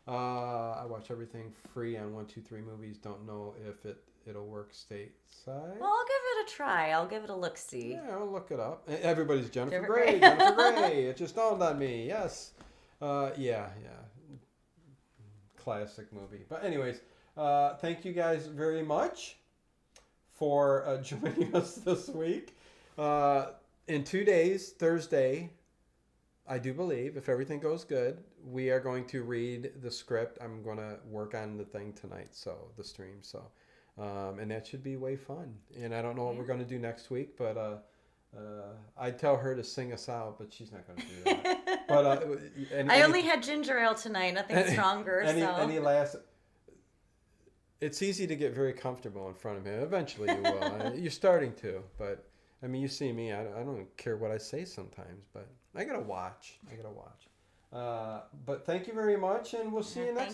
I watch everything free on 123 Movies. Don't know if it'll work stateside. Well, I'll give it a try. I'll give it a look-see. Yeah, I'll look it up. Everybody's Jennifer Grey. Jennifer Grey. It just dawned on me. Yes. Yeah. Classic movie. But anyways, thank you guys very much for joining us this week. In 2 days, Thursday, I do believe, if everything goes good, we are going to read the script. I'm going to work on the thing tonight, the stream. And that should be way fun. And I don't know what we're going to do next week, but I'd tell her to sing us out, but she's not going to do that. But I only had ginger ale tonight, nothing stronger. Any last... It's easy to get very comfortable in front of him. Eventually you will. You're starting to, but I mean, you see me. I don't care what I say sometimes, but I gotta watch. But thank you very much, and we'll see you next